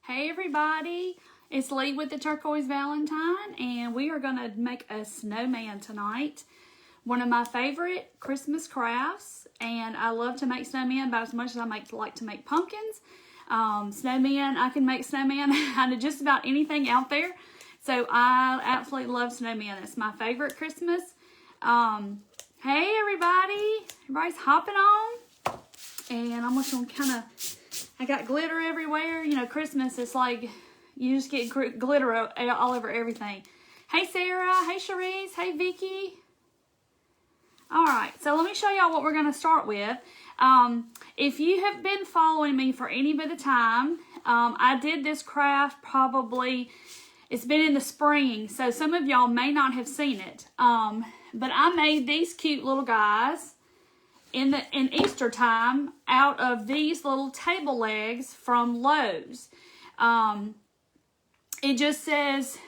Hey everybody, it's Lee with the Turquoise Valentine, and we are going to make a snowman tonight. One of my favorite Christmas crafts, and I love to make snowmen about as much as I like to make pumpkins. Snowmen, I can make snowman out of just about anything out there. So I absolutely love snowmen. It's my favorite Christmas. Hey everybody, everybody's hopping on. And I'm just going to kind of, I got glitter everywhere. You know, Christmas, it's like you just get glitter all over everything. Hey Sarah, hey Cherise, hey Vicky. All right, so let me show y'all what we're going to start with. If you have been following me for any bit of time, I did this craft probably, it's been in the spring, so some of y'all may not have seen it. But I made these cute little guys in Easter time out of these little table legs from Lowe's. It just says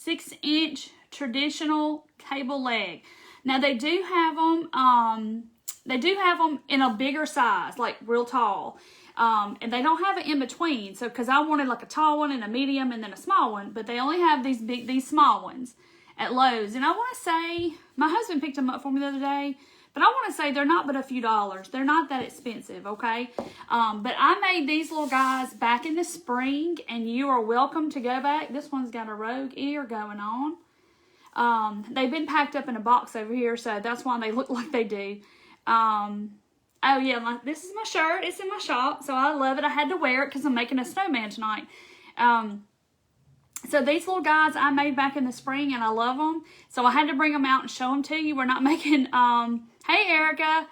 6-inch traditional table leg. Now they do have them. They do have them in a bigger size, like real tall. And they don't have it in between. So, because I wanted like a tall one and a medium and then a small one, but they only have these small ones at Lowe's. And I want to say, my husband picked them up for me the other day. But I want to say they're not but a few dollars. They're not that expensive, okay? But I made these little guys back in the spring, and you are welcome to go back. This one's got a rogue ear going on. They've been packed up in a box over here, so that's why they look like they do. Oh, yeah, this is my shirt. It's in my shop, so I love it. I had to wear it because I'm making a snowman tonight. So these little guys I made back in the spring, and I love them. So I had to bring them out and show them to you. We're not making... Hey, Erica.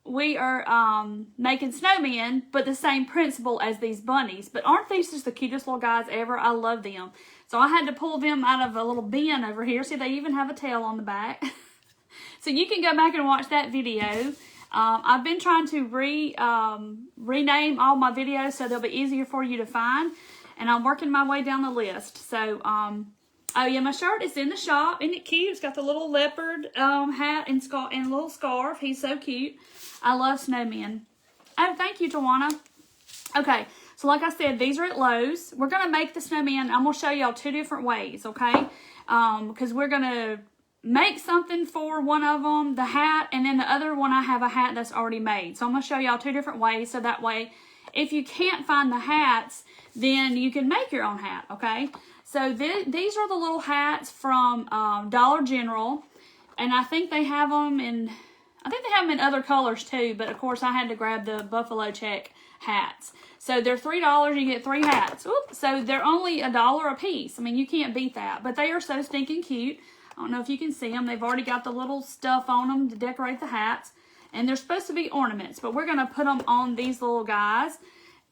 We are making snowmen, but the same principle as these bunnies. But aren't these just the cutest little guys ever? I love them. So I had to pull them out of a little bin over here. See, they even have a tail on the back. So you can go back and watch that video. I've been trying to rename all my videos so they'll be easier for you to find. And I'm working my way down the list. So, oh yeah, my shirt is in the shop. Isn't it cute? It's got the little leopard hat and a little scarf. He's so cute. I love snowmen. Oh, thank you, Tawana. Okay, so like I said, these are at Lowe's. We're going to make the snowman. I'm going to show y'all 2 different ways, okay? Because we're going to make something for one of them, the hat, and then the other one I have a hat that's already made. So I'm going to show y'all 2 different ways, so that way if you can't find the hats, then you can make your own hat, okay? So these are the little hats from Dollar General, and I think they have them in, other colors too, but of course I had to grab the buffalo check hats. So they're $3, you get 3 hats. Oops, so they're only $1 a piece. I mean, you can't beat that, but they are so stinking cute. I don't know if you can see them. They've already got the little stuff on them to decorate the hats, and they're supposed to be ornaments, but we're going to put them on these little guys.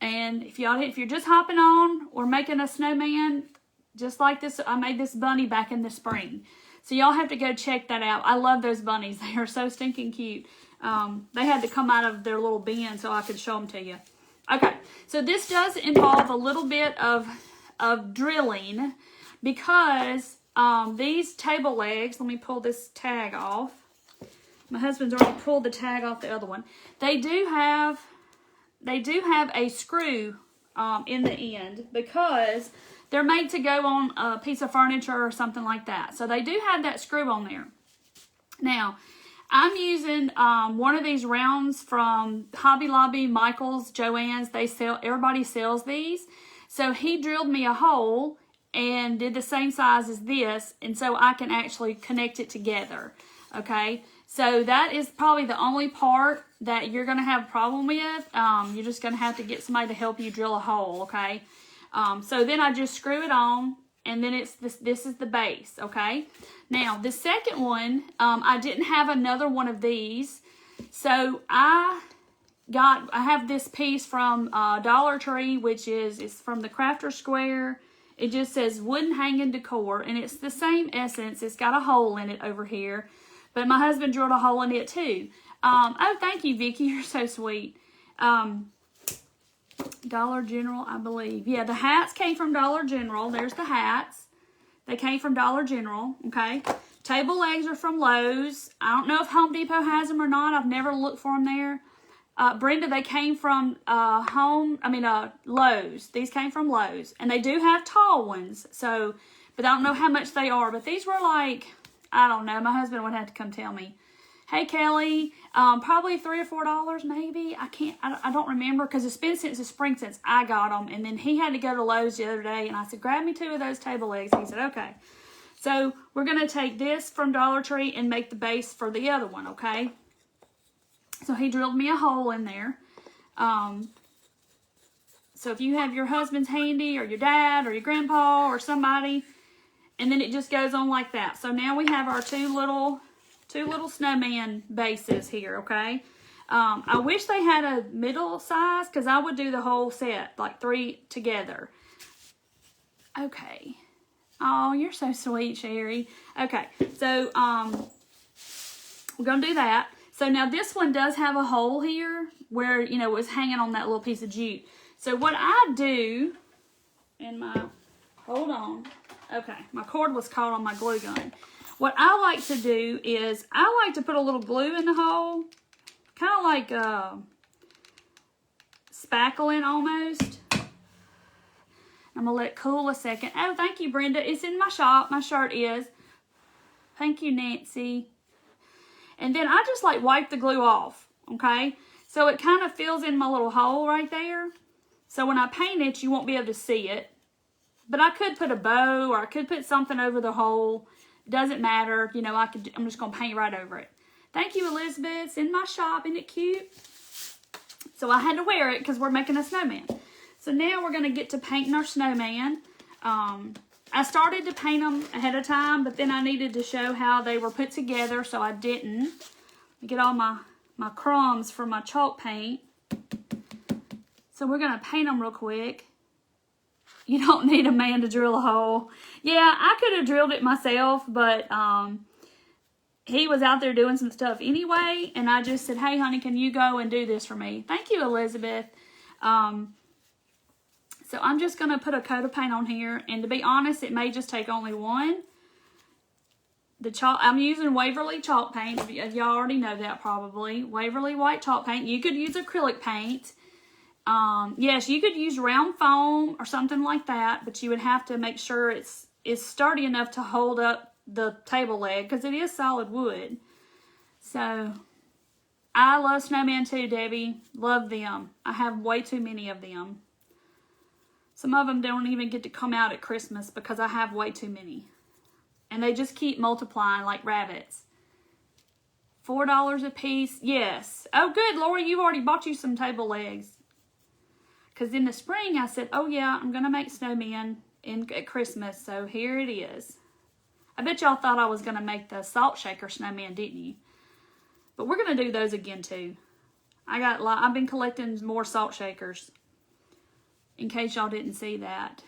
And if you're just hopping on or making a snowman, just like this, I made this bunny back in the spring. So y'all have to go check that out. I love those bunnies. They are so stinking cute. They had to come out of their little bin so I could show them to you. Okay, so this does involve a little bit of drilling because these table legs, let me pull this tag off. My husband's already pulled the tag off the other one. They do have a screw in the end because they're made to go on a piece of furniture or something like that. So they do have that screw on there. Now, I'm using one of these rounds from Hobby Lobby, Michael's, Joann's. Everybody sells these. So he drilled me a hole and did the same size as this, and so I can actually connect it together. Okay, so that is probably the only part that you're going to have a problem with. You're just going to have to get somebody to help you drill a hole, okay? So then I just screw it on, and then this is the base, okay? Now, the second one, I didn't have another one of these, so I have this piece from Dollar Tree, which is from the Crafter Square. It just says wooden hanging decor, and it's the same essence. It's got a hole in it over here, but my husband drilled a hole in it too. Oh, thank you, Vicky. You're so sweet. Dollar General, I believe. Yeah, the hats came from Dollar General. There's the hats. They came from Dollar General, okay? Table legs are from Lowe's. I don't know if Home Depot has them or not. I've never looked for them there. Brenda, they came from Lowe's. These came from Lowe's. And they do have tall ones. So, but I don't know how much they are. But these were like, I don't know. My husband would have to come tell me. Hey, Kelly. Probably $3 or $4 maybe. I don't remember because it's been since the spring since I got them. And then he had to go to Lowe's the other day. And I said, grab me 2 of those table legs. He said, okay. So we're going to take this from Dollar Tree and make the base for the other one, okay? So he drilled me a hole in there. So if you have your husband's handy or your dad or your grandpa or somebody, and then it just goes on like that. So now we have our two little snowman bases here, okay? I wish they had a middle size because I would do the whole set, like 3 together. Okay. Oh, you're so sweet, Sherry. Okay, so we're going to do that. So now this one does have a hole here where, you know, it was hanging on that little piece of jute. So what I do hold on. Okay, my cord was caught on my glue gun. What I like to do is I like to put a little glue in the hole, kind of like spackling almost. I'm going to let it cool a second. Oh, thank you, Brenda. It's in my shop. My shirt is. Thank you, Nancy. And then I just like wipe the glue off, okay? So it kind of fills in my little hole right there. So when I paint it, you won't be able to see it. But I could put a bow or I could put something over the hole. Doesn't matter. You know, I'm just going to paint right over it. Thank you, Elizabeth. It's in my shop. Isn't it cute? So I had to wear it because we're making a snowman. So now we're going to get to painting our snowman. I started to paint them ahead of time, but then I needed to show how they were put together, so I didn't. Get all my crumbs from my chalk paint. So we're going to paint them real quick. You don't need a man to drill a hole. Yeah, I could have drilled it myself, but he was out there doing some stuff anyway, and I just said, hey, honey, can you go and do this for me? Thank you, Elizabeth. So I'm just going to put a coat of paint on here. And to be honest, it may just take only one. I'm using Waverly chalk paint. Y'all already know that probably. Waverly white chalk paint. You could use acrylic paint. Yes, you could use round foam or something like that. But you would have to make sure it's sturdy enough to hold up the table leg. Because it is solid wood. So I love snowman too, Debbie. Love them. I have way too many of them. Some of them don't even get to come out at Christmas because I have way too many. And they just keep multiplying like rabbits. $4 a piece. Yes. Oh, good, Lori. You already bought you some table legs. Because in the spring, I said, oh, yeah, I'm going to make snowmen at Christmas. So here it is. I bet y'all thought I was going to make the salt shaker snowman, didn't you? But we're going to do those again, too. I've been collecting more salt shakers. In case y'all didn't see that.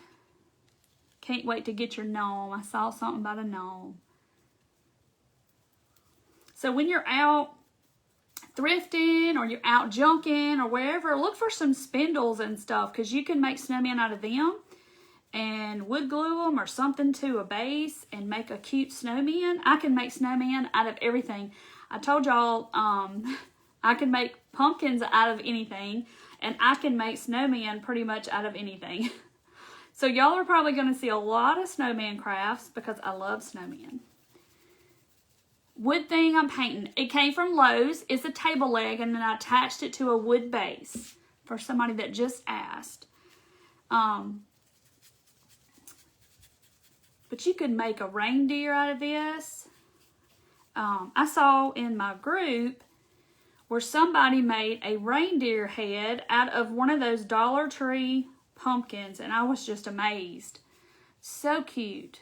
Can't wait to get your gnome. I saw something about a gnome. So when you're out thrifting or you're out junking or wherever, look for some spindles and stuff because you can make snowmen out of them and wood glue them or something to a base and make a cute snowman. I can make snowmen out of everything. I told y'all I can make pumpkins out of anything. And I can make snowmen pretty much out of anything. So y'all are probably going to see a lot of snowman crafts because I love snowmen. Wood thing I'm painting. It came from Lowe's. It's a table leg and then I attached it to a wood base for somebody that just asked. But you could make a reindeer out of this. I saw in my group where somebody made a reindeer head out of one of those Dollar Tree pumpkins, and I was just amazed. So cute.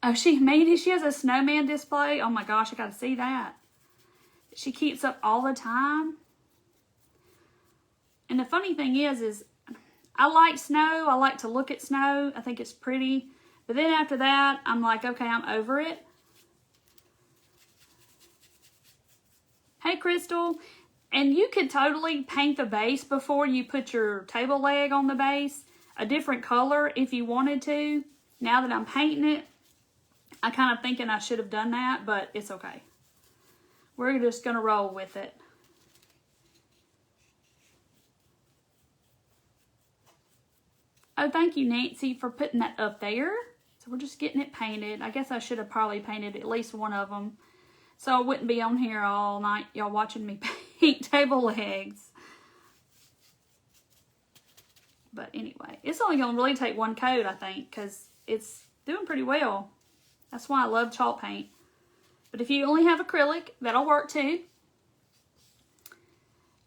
Oh, she has a snowman display. Oh my gosh, I gotta see that. She keeps up all the time. And the funny thing is I like snow. I like to look at snow. I think it's pretty. But then after that, I'm like, okay, I'm over it. Hey, Crystal. And you could totally paint the base before you put your table leg on the base. A different color if you wanted to. Now that I'm painting it, I'm kind of thinking I should have done that, but it's okay. We're just going to roll with it. Oh, thank you, Nancy, for putting that up there. So we're just getting it painted. I guess I should have probably painted at least one of them, so I wouldn't be on here all night, y'all watching me paint table legs. But anyway, it's only going to really take one coat, I think, because it's doing pretty well. That's why I love chalk paint. But if you only have acrylic, that'll work too.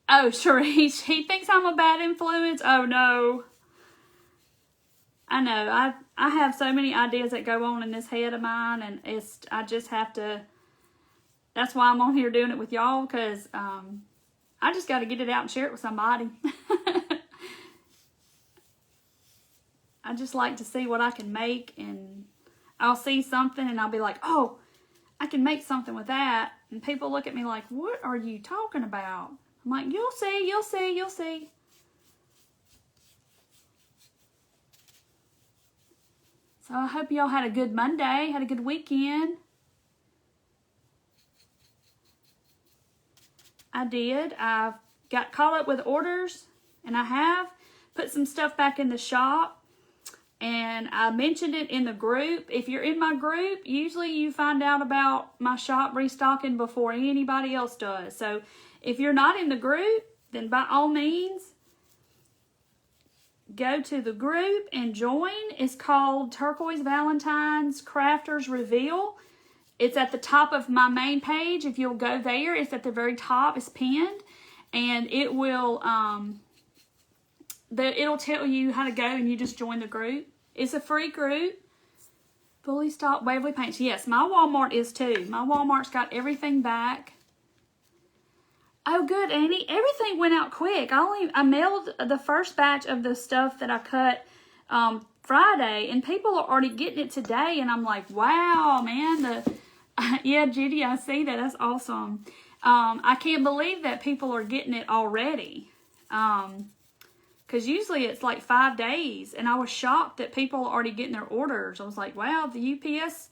Oh, sure, he thinks I'm a bad influence. Oh, no. I know. I have so many ideas that go on in this head of mine, and I just have to... That's why I'm on here doing it with y'all, because I just got to get it out and share it with somebody. I just like to see what I can make, and I'll see something and I'll be like, oh, I can make something with that. And people look at me like, what are you talking about? I'm like, you'll see, you'll see, you'll see. So I hope y'all had a good Monday, had a good weekend. I did. I got caught up with orders, and I have put some stuff back in the shop. And I mentioned it in the group. If you're in my group, usually you find out about my shop restocking before anybody else does. So if you're not in the group, then by all means, go to the group and join. It's called Turquoise Valentine's Crafters Reveal. It's at the top of my main page. If you'll go there, it's at the very top. It's pinned. And it will... it'll tell you how to go, and you just join the group. It's a free group. Fully stocked Waverly Paints. Yes, my Walmart is too. My Walmart's got everything back. Oh, good, Annie. Everything went out quick. I mailed the first batch of the stuff that I cut Friday, and people are already getting it today, and I'm like, wow, man. Yeah, Judy, I see that. That's awesome. I can't believe that people are getting it already. Because usually it's like 5 days. And I was shocked that people are already getting their orders. I was like, wow, the USPS,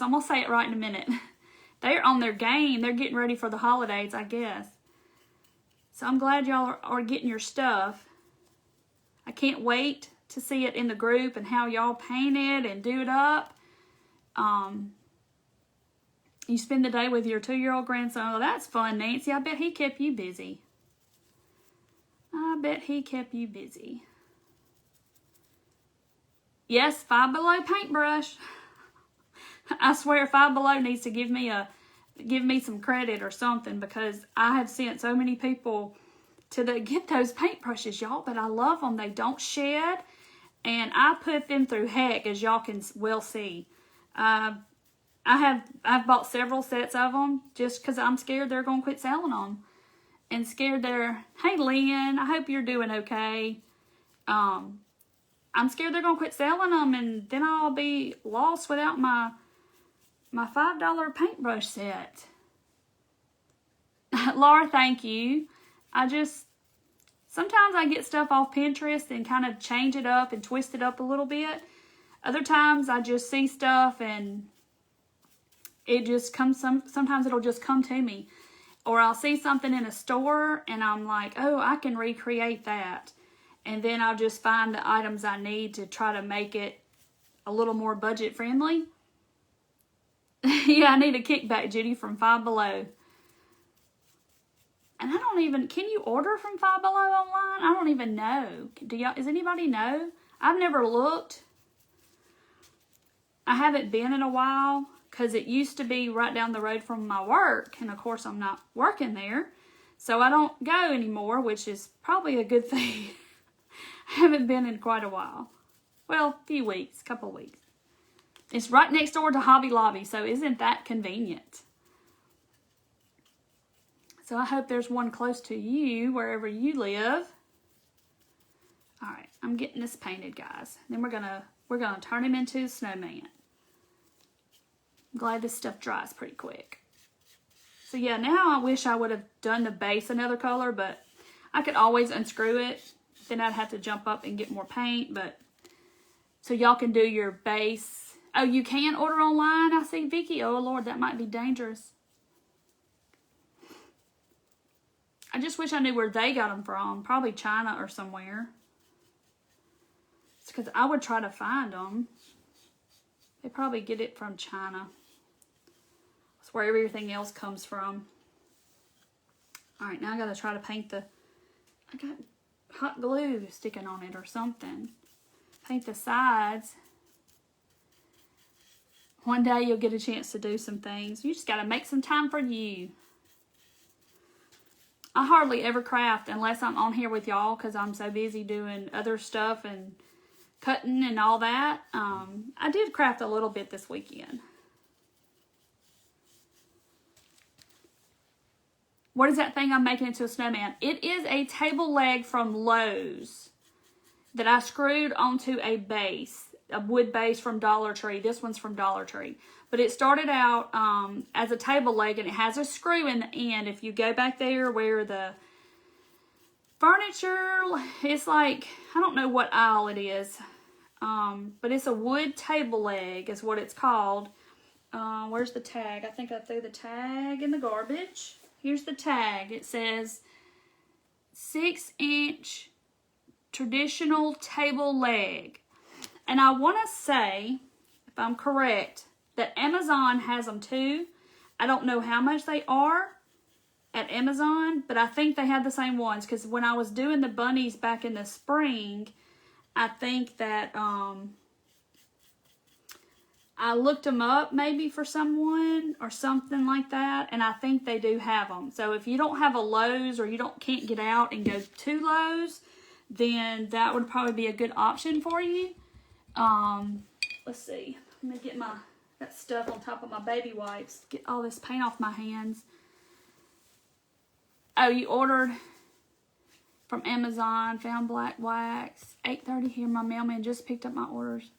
I'm going to say it right in a minute. They're on their game. They're getting ready for the holidays, I guess. So I'm glad y'all are getting your stuff. I can't wait to see it in the group and how y'all paint it and do it up. You spend the day with your 2-year-old grandson. Oh, that's fun, Nancy. I bet he kept you busy. I bet he kept you busy. Yes, Five Below paintbrush. I swear Five Below needs to give me some credit or something, because I have sent so many people to get those paintbrushes, y'all, but I love them. They don't shed, and I put them through heck, as y'all can well see. I've bought several sets of them just because I'm scared they're going to quit selling them. And scared hey Lynn, I hope you're doing okay. I'm scared they're going to quit selling them, and then I'll be lost without my $5 paintbrush set. Laura, thank you. Sometimes I get stuff off Pinterest and kind of change it up and twist it up a little bit. Other times I just see stuff and it just comes, sometimes it'll just come to me. Or I'll see something in a store and I'm like, oh, I can recreate that. And then I'll just find the items I need to try to make it a little more budget friendly. Yeah, I need a kickback, Judy, from Five Below. And I don't even, can you order from Five Below online? I don't even know. Does anybody know? I've never looked. I haven't been in a while, because it used to be right down the road from my work. And of course, I'm not working there. So I don't go anymore, which is probably a good thing. I haven't been in quite a while. Well, a few weeks, couple weeks. It's right next door to Hobby Lobby, so isn't that convenient? So I hope there's one close to you, wherever you live. All right, I'm getting this painted, guys. Then we're gonna turn him into a snowman. I'm glad this stuff dries pretty quick. So yeah, now I wish I would have done the base another color, but I could always unscrew it. Then I'd have to jump up and get more paint, but so y'all can do your base. Oh, you can order online, I see, Vicky. Oh Lord, that might be dangerous. I just wish I knew where they got them from. Probably China or somewhere. It's because I would try to find them. They probably get it from China. It's where everything else comes from. Alright, now I gotta try to paint the... I got hot glue sticking on it or something. Paint the sides. One day you'll get a chance to do some things. You just gotta make some time for you. I hardly ever craft unless I'm on here with y'all because I'm so busy doing other stuff and cutting and all that. I did craft a little bit this weekend. What is that thing I'm making into a snowman? It is a table leg from Lowe's that I screwed onto a base, a wood base from Dollar Tree. This one's from Dollar Tree. But it started out as a table leg, and it has a screw in the end. If you go back there where the furniture, it's like, I don't know what aisle it is. But it's a wood table leg is what it's called. Where's the tag? I think I threw the tag in the garbage. Here's the tag. It says 6-inch traditional table leg. And I want to say, if I'm correct, that Amazon has them too. I don't know how much they are at Amazon, but I think they have the same ones. Because when I was doing the bunnies back in the spring, I think that I looked them up maybe for someone or something like that, and I think they do have them. So if you don't have a Lowe's or you can't get out and go to Lowe's, then that would probably be a good option for you. Let's see. Let me get that stuff on top of my baby wipes. Get all this paint off my hands. Oh, you ordered from Amazon, found black wax. 8:30 here. My mailman just picked up my orders.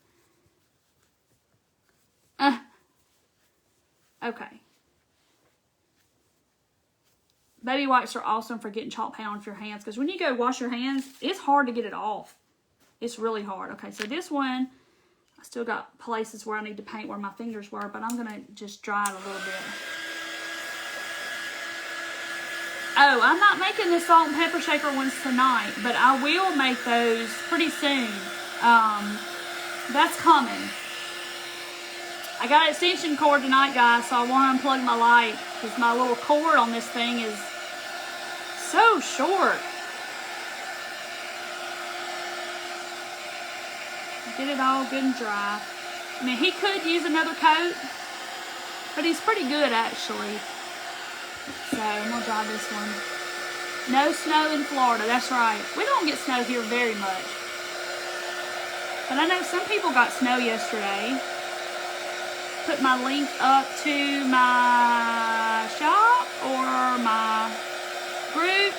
Okay. Baby wipes are awesome for getting chalk paint off your hands. Because when you go wash your hands, it's hard to get it off. It's really hard. Okay, so this one, I still got places where I need to paint where my fingers were. But I'm going to just dry it a little bit. Oh, I'm not making the salt and pepper shaker ones tonight. But I will make those pretty soon. That's coming. I got an extension cord tonight, guys, so I want to unplug my light because my little cord on this thing is so short. Get it all good and dry. I mean, he could use another coat, but he's pretty good, actually. So, I'm going to dry this one. No snow in Florida, that's right. We don't get snow here very much. But I know some people got snow yesterday. Put my link up to my shop or my group.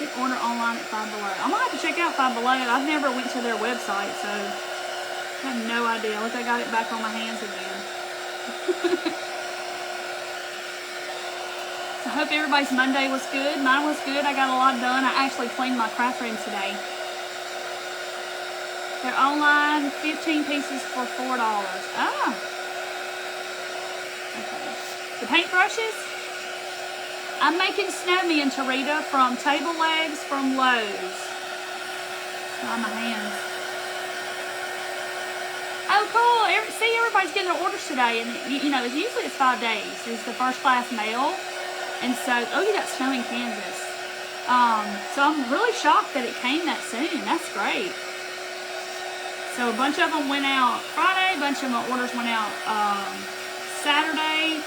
You can order online at Five Below. I'm going to have to check out Five Below. I've never went to their website, so I have no idea. Look, I got it back on my hands again. I hope everybody's Monday was good. Mine was good. I got a lot done. I actually cleaned my craft room today. They're online, 15 pieces for $4. Ah. Okay. The paintbrushes. I'm making snowmen, Tarita, from table legs from Lowe's. On my hands. Oh, cool. See, everybody's getting their orders today. And, you know, usually it's 5 days. It's the first class mail. And so, oh, you got snow in Kansas. So I'm really shocked that it came that soon. That's great. So a bunch of them went out Friday. A bunch of them orders went out Saturday.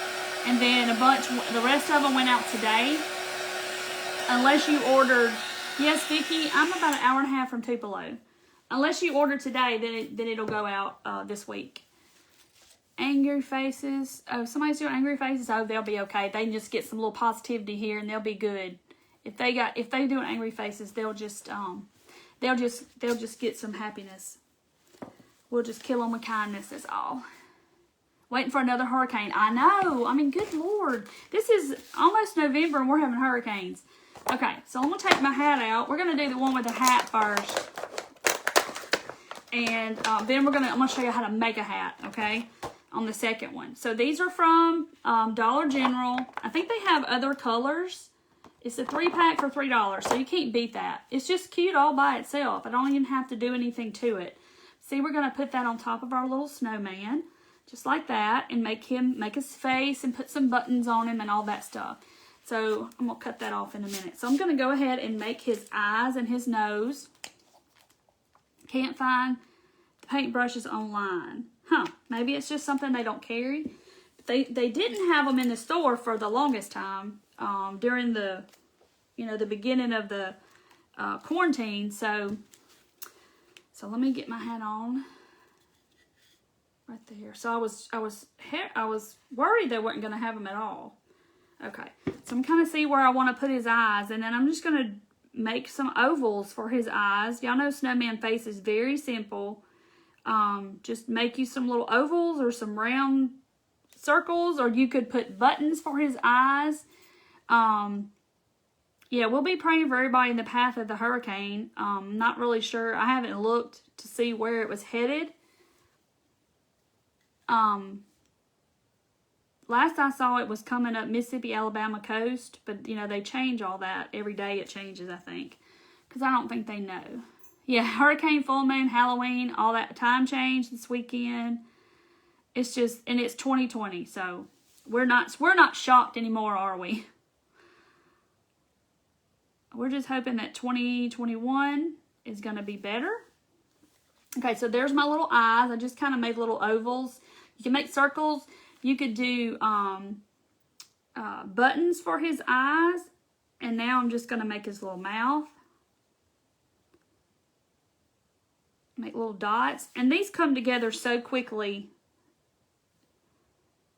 And then the rest of them went out today. Unless you ordered, yes, Vicki, I'm about an hour and a half from Tupelo. Unless you order today, then it'll go out this week. Angry faces. Oh, somebody's doing angry faces. Oh, they'll be okay. They can just get some little positivity here, and they'll be good. If they doing angry faces, they'll just get some happiness. We'll just kill them with kindness. That's all. Waiting for another hurricane. I know. I mean, good Lord. This is almost November, and we're having hurricanes. Okay, so I'm gonna take my hat out. We're gonna do the one with the hat first. And then I'm gonna show you how to make a hat, okay, on the second one. So these are from Dollar General. I think they have other colors. It's a 3-pack for $3, so you can't beat that. It's just cute all by itself. I don't even have to do anything to it. See, we're gonna put that on top of our little snowman, just like that, and make his face and put some buttons on him and all that stuff. So I'm gonna cut that off in a minute. So I'm gonna go ahead and make his eyes and his nose. Can't find the paintbrushes online. Huh, maybe it's just something they don't carry. But they didn't have them in the store for the longest time during the, the beginning of the quarantine. So let me get my hat on right there. So I was worried they weren't gonna have them at all. Okay, so I'm kind of see where I want to put his eyes, and then I'm just gonna make some ovals for his eyes. Y'all know Snowman face is very simple. Just make you some little ovals or some round circles, or you could put buttons for his eyes. Yeah, we'll be praying for everybody in the path of the hurricane. Not really sure. I haven't looked to see where it was headed. Last I saw, it was coming up Mississippi, Alabama coast, but, they change all that. Every day it changes, I think, because I don't think they know. Yeah, hurricane, full moon, Halloween, all that time change this weekend. It's just, and it's 2020, so we're not shocked anymore, are we? We're just hoping that 2021 is going to be better. Okay, so there's my little eyes. I just kind of made little ovals. You can make circles. You could do buttons for his eyes. And now I'm just going to make his little mouth. Make little dots. And these come together so quickly.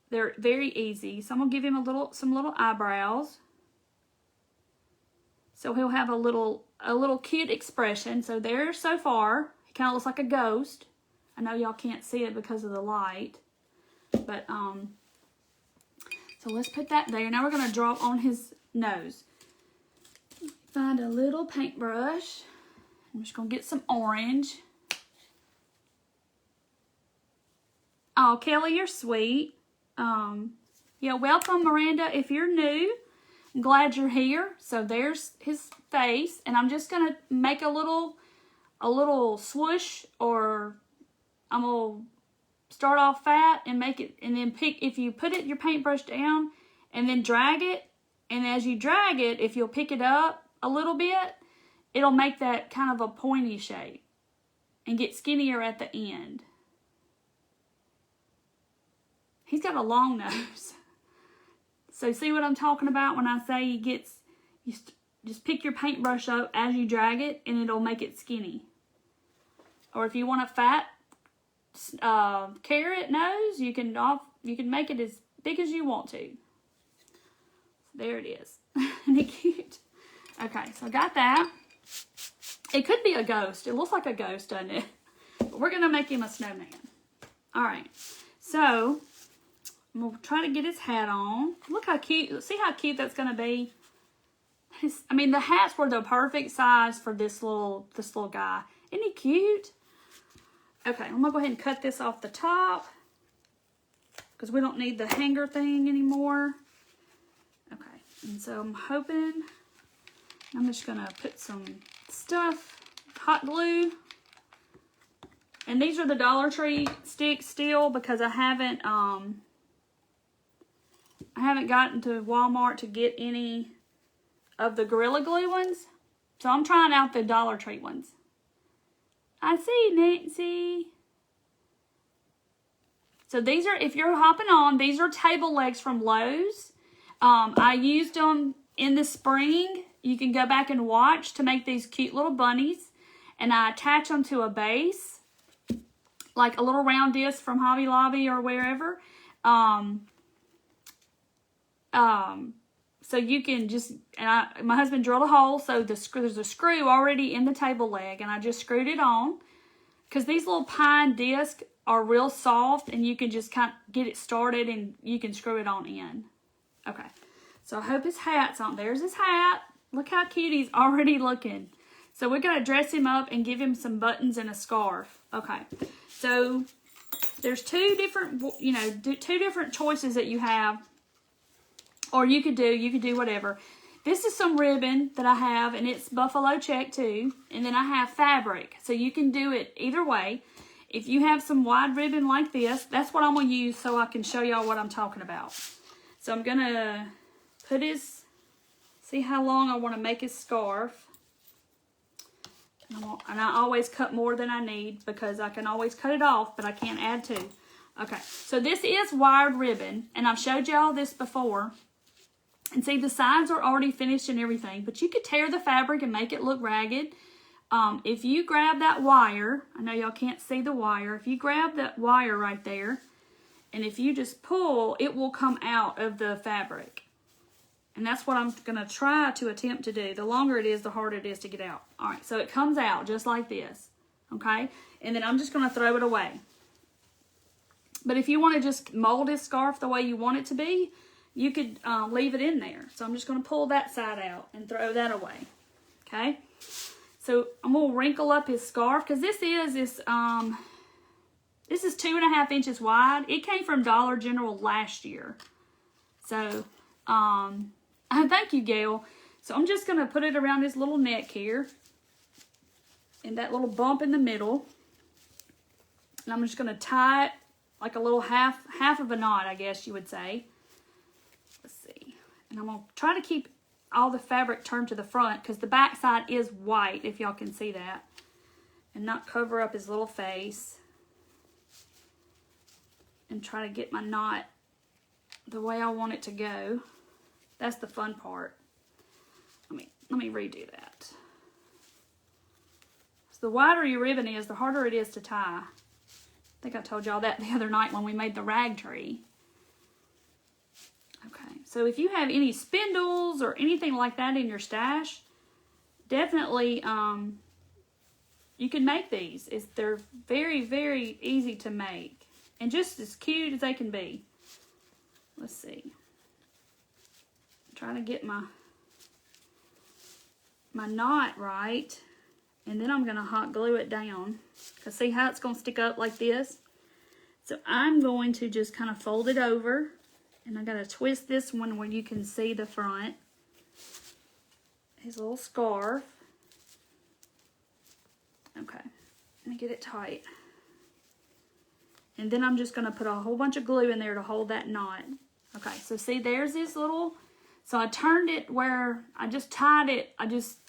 They're very easy. So I'm going to give him some little eyebrows. So he'll have a little cute expression. So there so far. He kind of looks like a ghost. I know y'all can't see it because of the light. But, so let's put that there. Now we're going to draw on his nose. Find a little paintbrush. I'm just going to get some orange. Oh, Kelly, you're sweet. Yeah, welcome, Miranda. If you're new, I'm glad you're here. So there's his face. And I'm just going to make a little swoosh, or I'm going to start off fat and make it, and then if you put your paintbrush down and then drag it, and as you drag it, if you'll pick it up a little bit, it'll make that kind of a pointy shape and get skinnier at the end. He's got a long nose. So see what I'm talking about when I say you just pick your paintbrush up as you drag it, and it'll make it skinny. Or if you want a fat carrot nose, you can make it as big as you want to. There it is. Isn't it cute? Okay, so I got that. It could be a ghost. It looks like a ghost, doesn't it? But we're gonna make him a snowman. All right, so I'm gonna try to get his hat on. Look how cute. See how cute that's gonna be. The hats were the perfect size for this little guy. Isn't he cute? Okay, I'm going to go ahead and cut this off the top because we don't need the hanger thing anymore. Okay, and so I'm just going to put some stuff, hot glue. And these are the Dollar Tree sticks still because I haven't gotten to Walmart to get any of the Gorilla Glue ones. So I'm trying out the Dollar Tree ones. I see, Nancy. So these are, if you're hopping on, these are table legs from Lowe's. I used them in the spring. You can go back and watch to make these cute little bunnies. And I attach them to a base, like a little round disc from Hobby Lobby or wherever. So you can just, my husband drilled a hole, so there's a screw already in the table leg, and I just screwed it on. Because these little pine discs are real soft, and you can just kind of get it started, and you can screw it on in. Okay, so I hope his hat's on. There's his hat. Look how cute he's already looking. So we're going to dress him up and give him some buttons and a scarf. Okay, so there's two different, you know, two different choices that you have. Or you could do whatever. This is some ribbon that I have, and it's buffalo check too. And then I have fabric, so you can do it either way. If you have some wide ribbon like this, that's what I'm going to use so I can show y'all what I'm talking about. So I'm going to put his, see how long I want to make his scarf. And I always cut more than I need because I can always cut it off, but I can't add to. Okay, so this is wired ribbon, and I've showed y'all this before. And see, the sides are already finished and everything, but you could tear the fabric and make it look ragged. If you grab that wire, I know y'all can't see the wire, if you grab that wire right there, and if you just pull, it will come out of the fabric. And that's what I'm going to try to attempt to do. The longer it is, the harder it is to get out. All right, so it comes out just like this, okay? And then I'm just going to throw it away. But if you want to just mold this scarf the way you want it to be, you could leave it in there. So I'm just going to pull that side out and throw that away. Okay. So I'm going to wrinkle up his scarf because this is 2.5 inches wide. It came from Dollar General last year. So thank you, Gail. So I'm just going to put it around his little neck here and that little bump in the middle. And I'm just going to tie it like a little half of a knot, I guess you would say. Let's see. And I'm going to try to keep all the fabric turned to the front because the back side is white, if y'all can see that. And not cover up his little face. And try to get my knot the way I want it to go. That's the fun part. Let me redo that. So the wider your ribbon is, the harder it is to tie. I think I told y'all that the other night when we made the rag tree. Okay, so if you have any spindles or anything like that in your stash, definitely you can make these. They're very, very easy to make and just as cute as they can be. Let's see. I'm trying to get my knot right, and then I'm going to hot glue it down. Because see how it's going to stick up like this? So I'm going to just kind of fold it over. And I got to twist this one where you can see the front. His little scarf. Okay. Let me get it tight. And then I'm just going to put a whole bunch of glue in there to hold that knot. Okay, so see there's this little... So I turned it where I just tied it. I just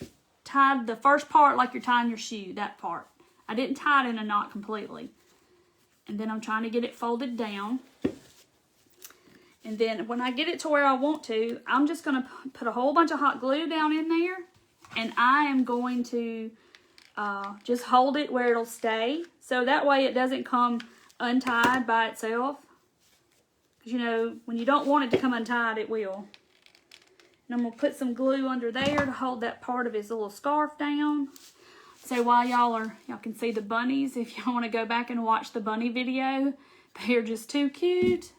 tied the first part like you're tying your shoe, that part. I didn't tie it in a knot completely. And then I'm trying to get it folded down. And then when I get it to where I want to, I'm just going to put a whole bunch of hot glue down in there. And I am going to just hold it where it'll stay. So that way it doesn't come untied by itself. Because, you know, when you don't want it to come untied, it will. And I'm going to put some glue under there to hold that part of his little scarf down. So while y'all can see the bunnies, if y'all want to go back and watch the bunny video, they're just too cute.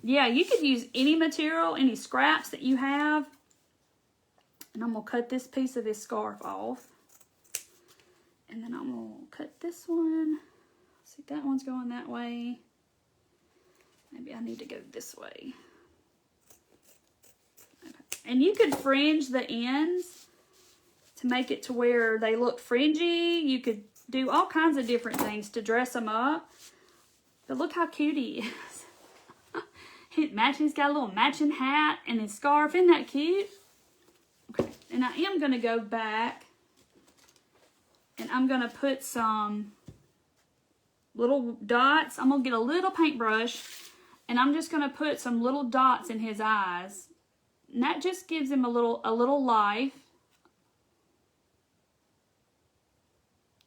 Yeah, you could use any material, any scraps that you have. And I'm going to cut this piece of his scarf off. And then I'm going to cut this one. See, that one's going that way. Maybe I need to go this way. Okay. And you could fringe the ends to make it to where they look fringy. You could do all kinds of different things to dress them up. But look how cute he is. He's got a little matching hat and his scarf. Isn't that cute? Okay, and I am going to go back and I'm going to put some little dots. I'm going to get a little paintbrush and I'm just going to put some little dots in his eyes. And that just gives him a little life.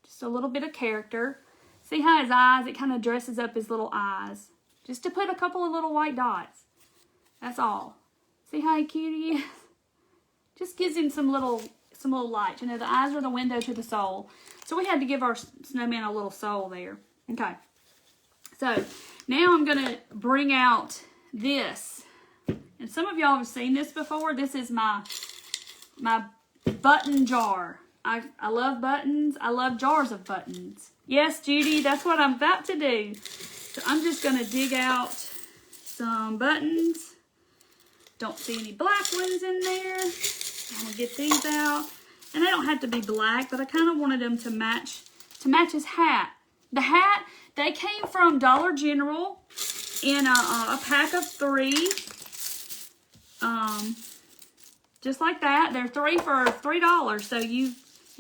Just a little bit of character. See how his eyes, it kind of dresses up his little eyes. Just to put a couple of little white dots. That's all. See how cute he is? Just gives him some little light. You know, the eyes are the window to the soul. So we had to give our snowman a little soul there. Okay. So now I'm going to bring out this. And some of y'all have seen this before. This is my my button jar. I love buttons. I love jars of buttons. Yes, Judy, that's what I'm about to do. So I'm just going to dig out some buttons. Don't see any black ones in there. I'm going to get these out. And they don't have to be black, but I kind of wanted them to match his hat. The hat, they came from Dollar General in a pack of 3. Just like that. They're 3 for $3. So you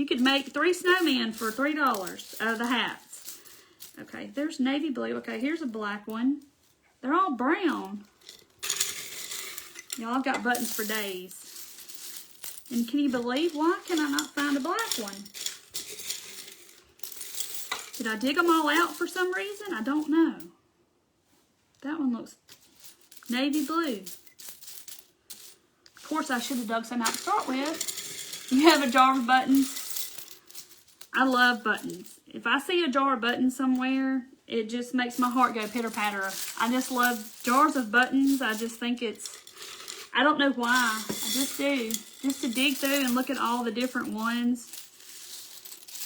could make 3 snowmen for $3 out of the hats. Okay, there's navy blue. Okay, here's a black one. They're all brown. Y'all, I've got buttons for days. And can you believe, why can I not find a black one? Did I dig them all out for some reason? I don't know. That one looks navy blue. Of course, I should have dug some out to start with. You have a jar of buttons. I love buttons. If I see a jar of buttons somewhere, it just makes my heart go pitter-patter. I just love jars of buttons. I just think it's, I don't know why. I just do. Just to dig through and look at all the different ones.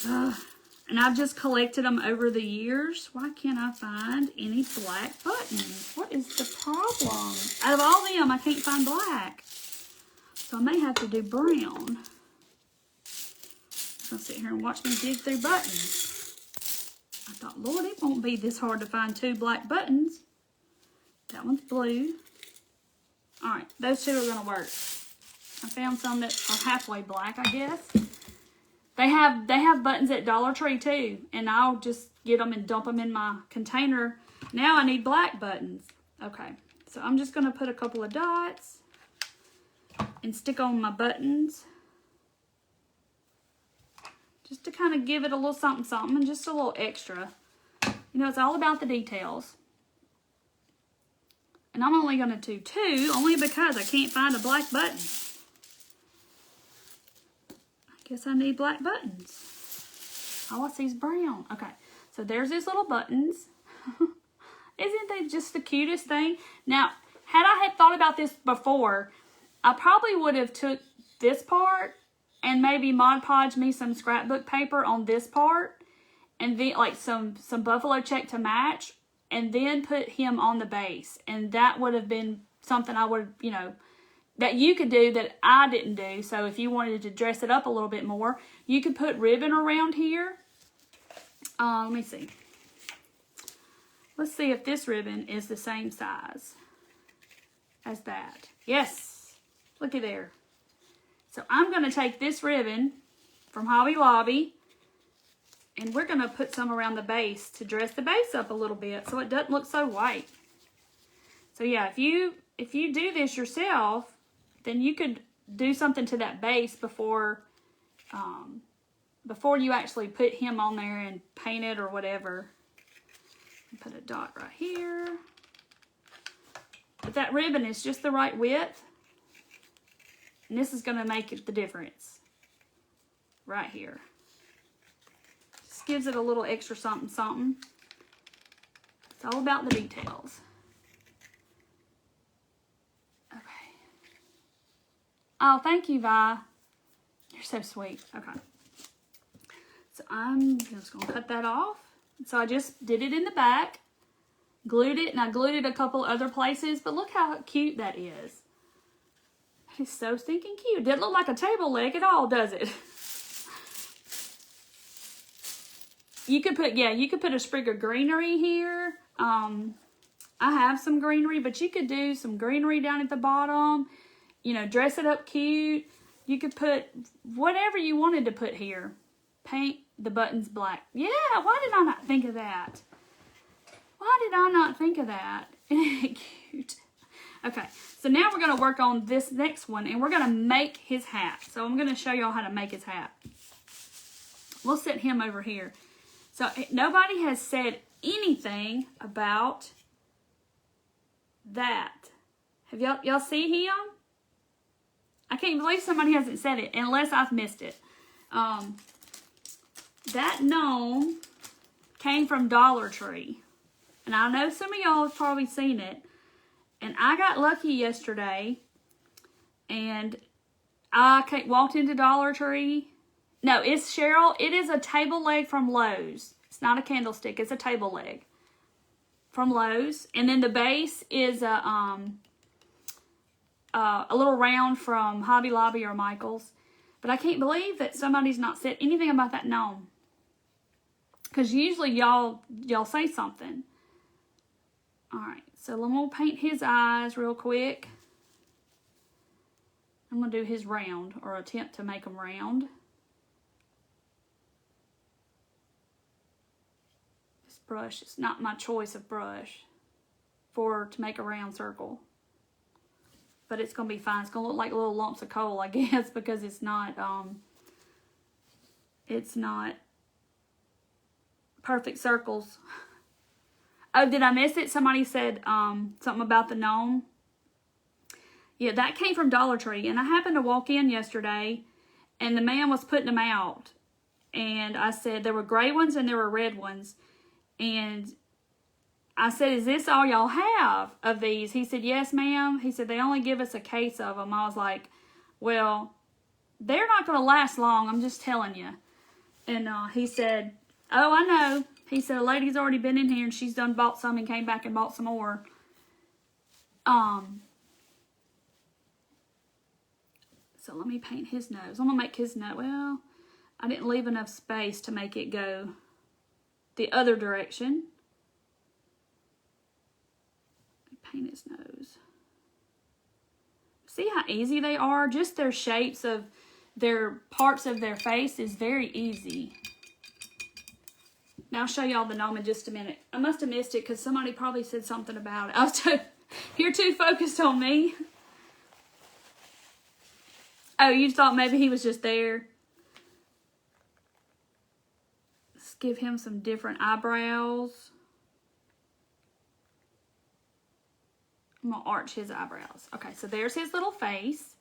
And I've just collected them over the years. Why can't I find any black buttons? What is the problem? Out of all them, I can't find black. So I may have to do brown. I'll sit here and watch me dig through buttons. I thought, Lord, it won't be this hard to find 2 black buttons. That one's blue. Alright, those 2 are going to work. I found some that are halfway black, I guess. They have buttons at Dollar Tree too, and I'll just get them and dump them in my container. Now I need black buttons. Okay, so I'm just going to put a couple of dots and stick on my buttons. Just to kind of give it a little something and just a little extra. You know, it's all about the details. And I'm only going to do 2, only because I can't find a black button. I guess I need black buttons. All I see is brown. Okay, so there's these little buttons. Isn't they just the cutest thing? Now, had I thought about this before, I probably would have took this part and maybe Mod Podge me some scrapbook paper on this part, and then like some buffalo check to match, and then put him on the base. And that would have been something I would, you know, that you could do that I didn't do. So if you wanted to dress it up a little bit more, you could put ribbon around here. Let me see. Let's see if this ribbon is the same size as that. Yes, looky there. So I'm going to take this ribbon from Hobby Lobby, and we're going to put some around the base to dress the base up a little bit so it doesn't look so white. So yeah, if you do this yourself, then you could do something to that base before you actually put him on there and paint it or whatever. Put a dot right here. But that ribbon is just the right width. And this is going to make it the difference. Right here. Just gives it a little extra something. It's all about the details. Okay. Oh, thank you, Vi. You're so sweet. Okay. So I'm just going to cut that off. So I just did it in the back. Glued it, and I glued it a couple other places. But look how cute that is. It's so stinking cute. Doesn't look like a table leg at all, does it? You could put a sprig of greenery here. I have some greenery, but you could do some greenery down at the bottom. You know, dress it up cute. You could put whatever you wanted to put here. Paint the buttons black. Yeah, why did I not think of that? Why did I not think of that? Cute. Okay, so now we're going to work on this next one, and we're going to make his hat. So I'm going to show y'all how to make his hat. We'll set him over here. So nobody has said anything about that. Have y'all see him? I can't believe somebody hasn't said it, unless I've missed it. That gnome came from Dollar Tree. And I know some of y'all have probably seen it. And I got lucky yesterday, and walked into Dollar Tree. No, it's Cheryl. It is a table leg from Lowe's. It's not a candlestick. It's a table leg from Lowe's. And then the base is a little round from Hobby Lobby or Michael's. But I can't believe that somebody's not said anything about that gnome. Because usually y'all say something. Alright, so I'm going to paint his eyes real quick. I'm going to do his round, or attempt to make them round. This brush is not my choice of brush to make a round circle. But it's going to be fine. It's going to look like little lumps of coal, I guess, because it's not perfect circles. Oh, did I miss it? Somebody said something about the gnome. Yeah, that came from Dollar Tree. And I happened to walk in yesterday, and the man was putting them out. And I said there were gray ones and there were red ones. And I said, is this all y'all have of these? He said, yes, ma'am. He said, they only give us a case of them. I was like, well, they're not going to last long. I'm just telling you. And he said, oh, I know. He said, a lady's already been in here and she's done bought some and came back and bought some more. So let me paint his nose. I'm going to make his nose. Well, I didn't leave enough space to make it go the other direction. Paint his nose. See how easy they are? Just their shapes of their parts of their face is very easy. Now I'll show y'all the gnome in just a minute. I must have missed it because somebody probably said something about it. You're too focused on me. Oh, you thought maybe he was just there. Let's give him some different eyebrows. I'm going to arch his eyebrows. Okay, so there's his little face.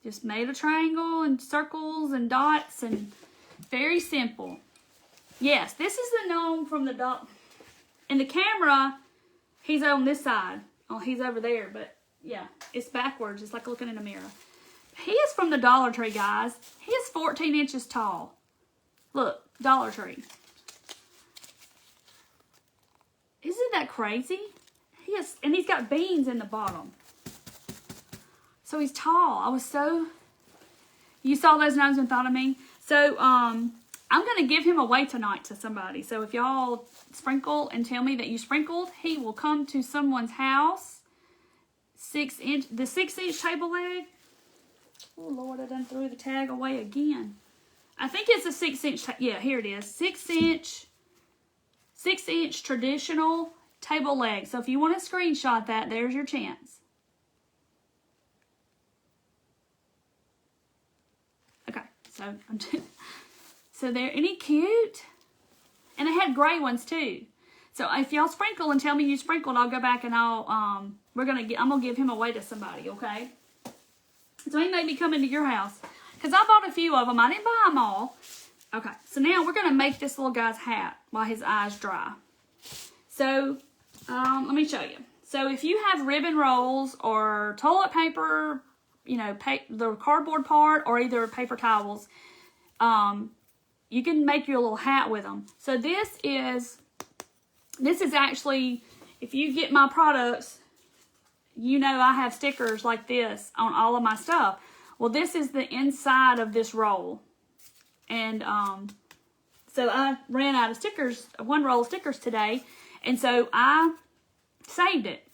Just made a triangle and circles and dots and very simple. Yes, this is the gnome from the dot. In the camera, he's on this side. Oh, he's over there, but yeah, it's backwards. It's like looking in a mirror. He is from the Dollar Tree, guys. He is 14 inches tall. Look, Dollar Tree. Isn't that crazy? And he's got beans in the bottom. So he's tall. You saw those gnomes and thought of me. So, I'm going to give him away tonight to somebody. So if y'all sprinkle and tell me that you sprinkled, he will come to someone's house. The 6-inch table leg. Oh, Lord, I done threw the tag away again. I think it's a 6-inch. Yeah, here it is. 6-inch traditional table leg. So if you want to screenshot that, there's your chance. Okay, so they're any cute? And I had gray ones too. So if y'all sprinkle and tell me you sprinkled, I'll go back and I'm gonna give him away to somebody, okay? So he may be coming to your house. Because I bought a few of them. I didn't buy them all. Okay, so now we're going to make this little guy's hat while his eyes dry. So, let me show you. So if you have ribbon rolls or toilet paper, you know, the cardboard part, or either paper towels, you can make your little hat with them. So this is actually, if you get my products, you know I have stickers like this on all of my stuff. Well, this is the inside of this roll. And so I ran out of stickers, one roll of stickers today. And so I saved it.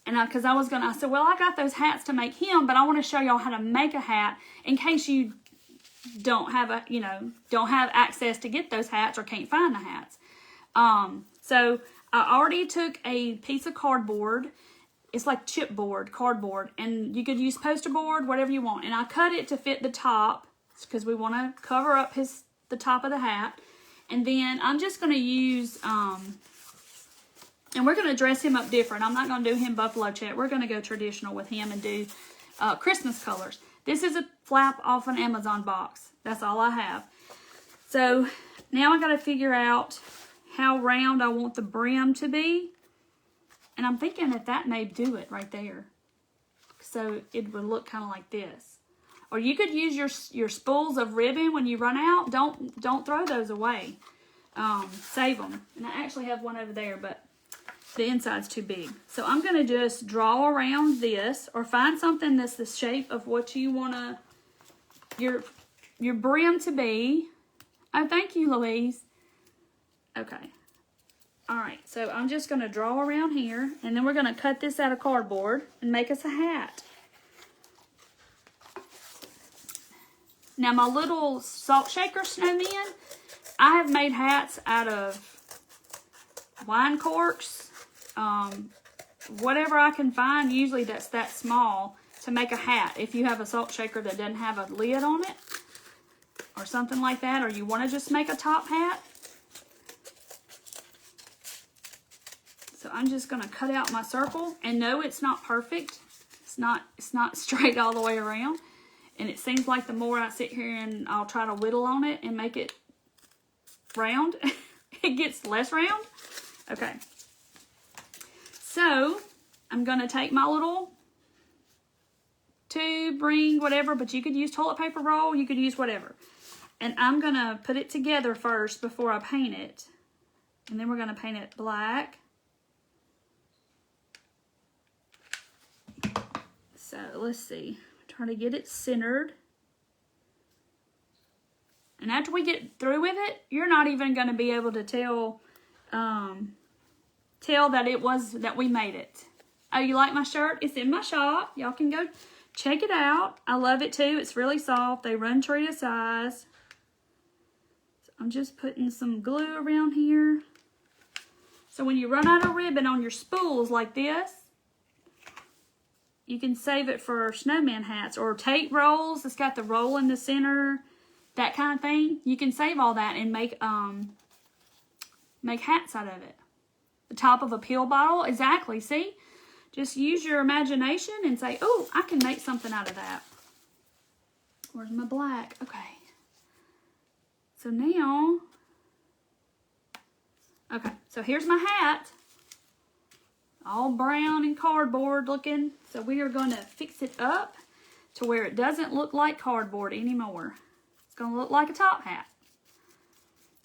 And because I said, well, I got those hats to make him, but I want to show y'all how to make a hat in case you don't have access to get those hats or can't find the hats. So I already took a piece of cardboard. It's like chipboard, cardboard, and you could use poster board, whatever you want. And I cut it to fit the top because we want to cover up the top of the hat. And then I'm just going to use, and we're going to dress him up different. I'm not going to do him buffalo check. We're going to go traditional with him and do Christmas colors. This is a flap off an Amazon box. That's all I have. So now I got to figure out how round I want the brim to be. And I'm thinking that may do it right there. So it would look kind of like this. Or you could use your spools of ribbon when you run out. Don't throw those away. Save them. And I actually have one over there, but the inside's too big. So I'm going to just draw around this, or find something that's the shape of what you want to your brim to be. Oh, thank you, Louise. Okay. All right, so I'm just going to draw around here, and then we're going to cut this out of cardboard and make us a hat. Now, my little salt shaker snowman, I have made hats out of wine corks, whatever I can find. Usually that's that small to make a hat. If you have a salt shaker that doesn't have a lid on it or something like that, or you want to just make a top hat. So I'm just going to cut out my circle, and no, it's not perfect. It's not straight all the way around. And it seems like the more I sit here and I'll try to whittle on it and make it round, it gets less round. Okay. So I'm going to take my little tube, ring, whatever, but you could use toilet paper roll, you could use whatever. And I'm going to put it together first before I paint it. And then we're going to paint it black. So let's see. Try to get it centered. And after we get through with it, you're not even going to be able to tell that we made it. Oh, you like my shirt? It's in my shop. Y'all can go check it out. I love it too. It's really soft. They run true to size. So I'm just putting some glue around here. So when you run out of ribbon on your spools like this, you can save it for snowman hats or tape rolls. It's got the roll in the center, that kind of thing. You can save all that and make hats out of it. The top of a pill bottle, exactly. See, just use your imagination and say, "Oh, I can make something out of that." Where's my black? Okay. So now, okay. So here's my hat. All brown and cardboard looking. So we are going to fix it up to where it doesn't look like cardboard anymore. It's going to look like a top hat.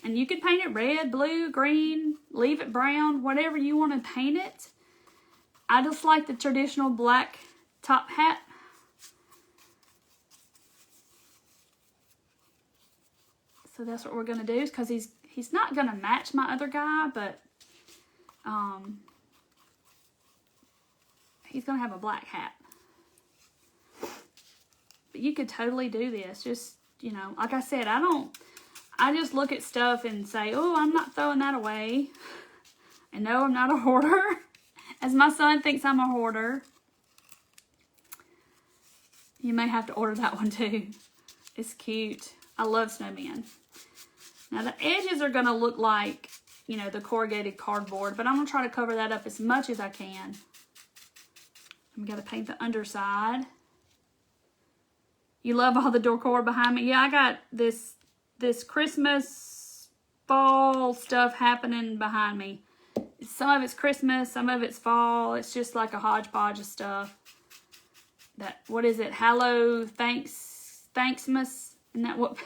And you could paint it red, blue, green, leave it brown, whatever you want to paint it. I just like the traditional black top hat. So that's what we're going to do, because he's not going to match my other guy, but he's going to have a black hat. But you could totally do this. Just, you know, like I said, I just look at stuff and say, "Oh, I'm not throwing that away." And no, I'm not a hoarder. As my son thinks I'm a hoarder. You may have to order that one too. It's cute. I love Snowman. Now the edges are going to look like, you know, the corrugated cardboard, but I'm going to try to cover that up as much as I can. I'm going to paint the underside. You love all the decor behind me. Yeah, I got this Christmas, fall stuff happening behind me. Some of it's Christmas, some of it's fall. It's just like a hodgepodge of stuff. What is it? Thanksmas? Isn't that what?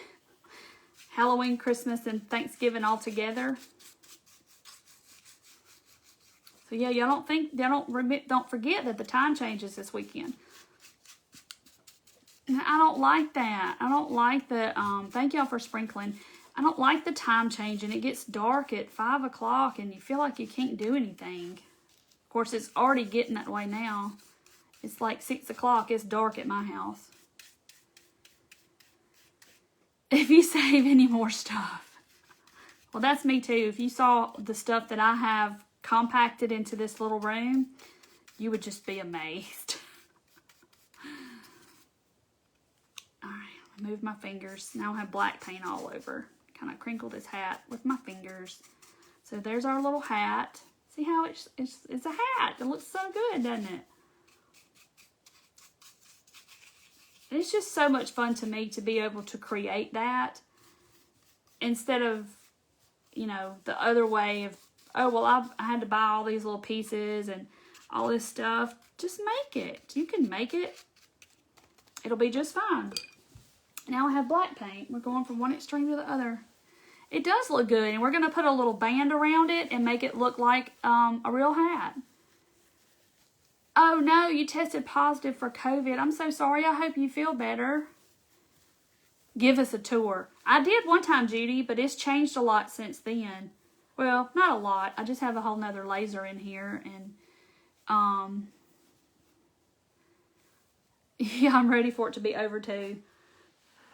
Halloween, Christmas, and Thanksgiving all together. So yeah, y'all don't forget that the time changes this weekend. And I don't like that. I don't like the, thank y'all for sprinkling. I don't like the time changing. It gets dark at 5 o'clock and you feel like you can't do anything. Of course, it's already getting that way now. It's like 6 o'clock. It's dark at my house. If you save any more stuff. Well, that's me too. If you saw the stuff that I have compacted into this little room, you would just be amazed. Alright, move my fingers. Now I have black paint all over. Kind of crinkle this hat with my fingers. So there's our little hat. See how it's a hat. It looks so good, doesn't it? It's just so much fun to me to be able to create that instead of, you know, the other way of, oh, well, I had to buy all these little pieces and all this stuff. Just make it. You can make it. it'll be just fine. Now I have black paint. We're going from one extreme to the other. It does look good, and we're going to put a little band around it and make it look like a real hat. Oh no, you tested positive for COVID. I'm so sorry. I hope you feel better. Give us a tour. I did one time, Judy, but it's changed a lot since then. Well, not a lot. I just have a whole nother laser in here, and yeah, I'm ready for it to be over too.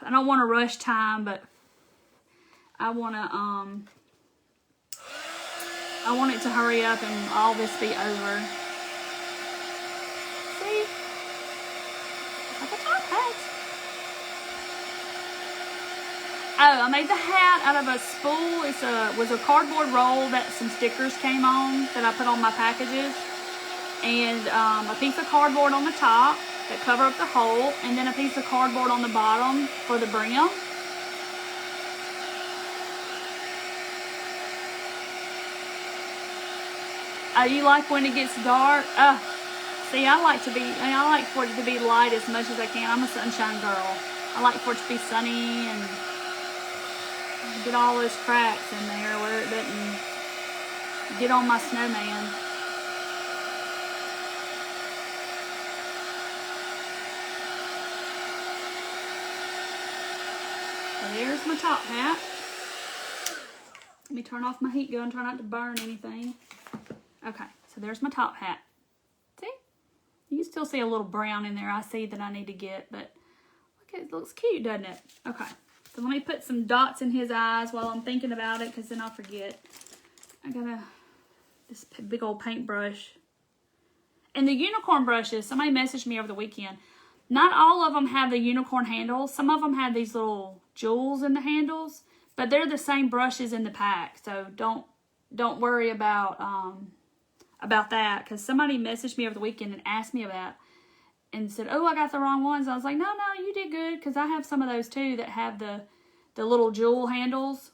I don't want to rush time, but I want it to hurry up and all this be over. See? Like a top hat. Oh, I made the hat out of a spool. It was a cardboard roll that some stickers came on that I put on my packages. And a piece of cardboard on the top that cover up the hole, and then a piece of cardboard on the bottom for the brim. Oh, you like when it gets dark? See, I like for it to be light as much as I can. I'm a sunshine girl. I like for it to be sunny and get all those cracks in there where it doesn't get on my snowman. So there's my top hat. Let me turn off my heat gun, try not to burn anything. Okay, so there's my top hat. See? You can still see a little brown in there. I see that I need to get, but look, it looks cute, doesn't it? Okay, so let me put some dots in his eyes while I'm thinking about it, because then I'll forget. I got this big old paintbrush. And the unicorn brushes, somebody messaged me over the weekend. Not all of them have the unicorn handles. Some of them have these little jewels in the handles, but they're the same brushes in the pack, so don't worry about that, because somebody messaged me over the weekend and asked me about and said, oh, I got the wrong ones. I was like, no, you did good, because I have some of those too that have the little jewel handles.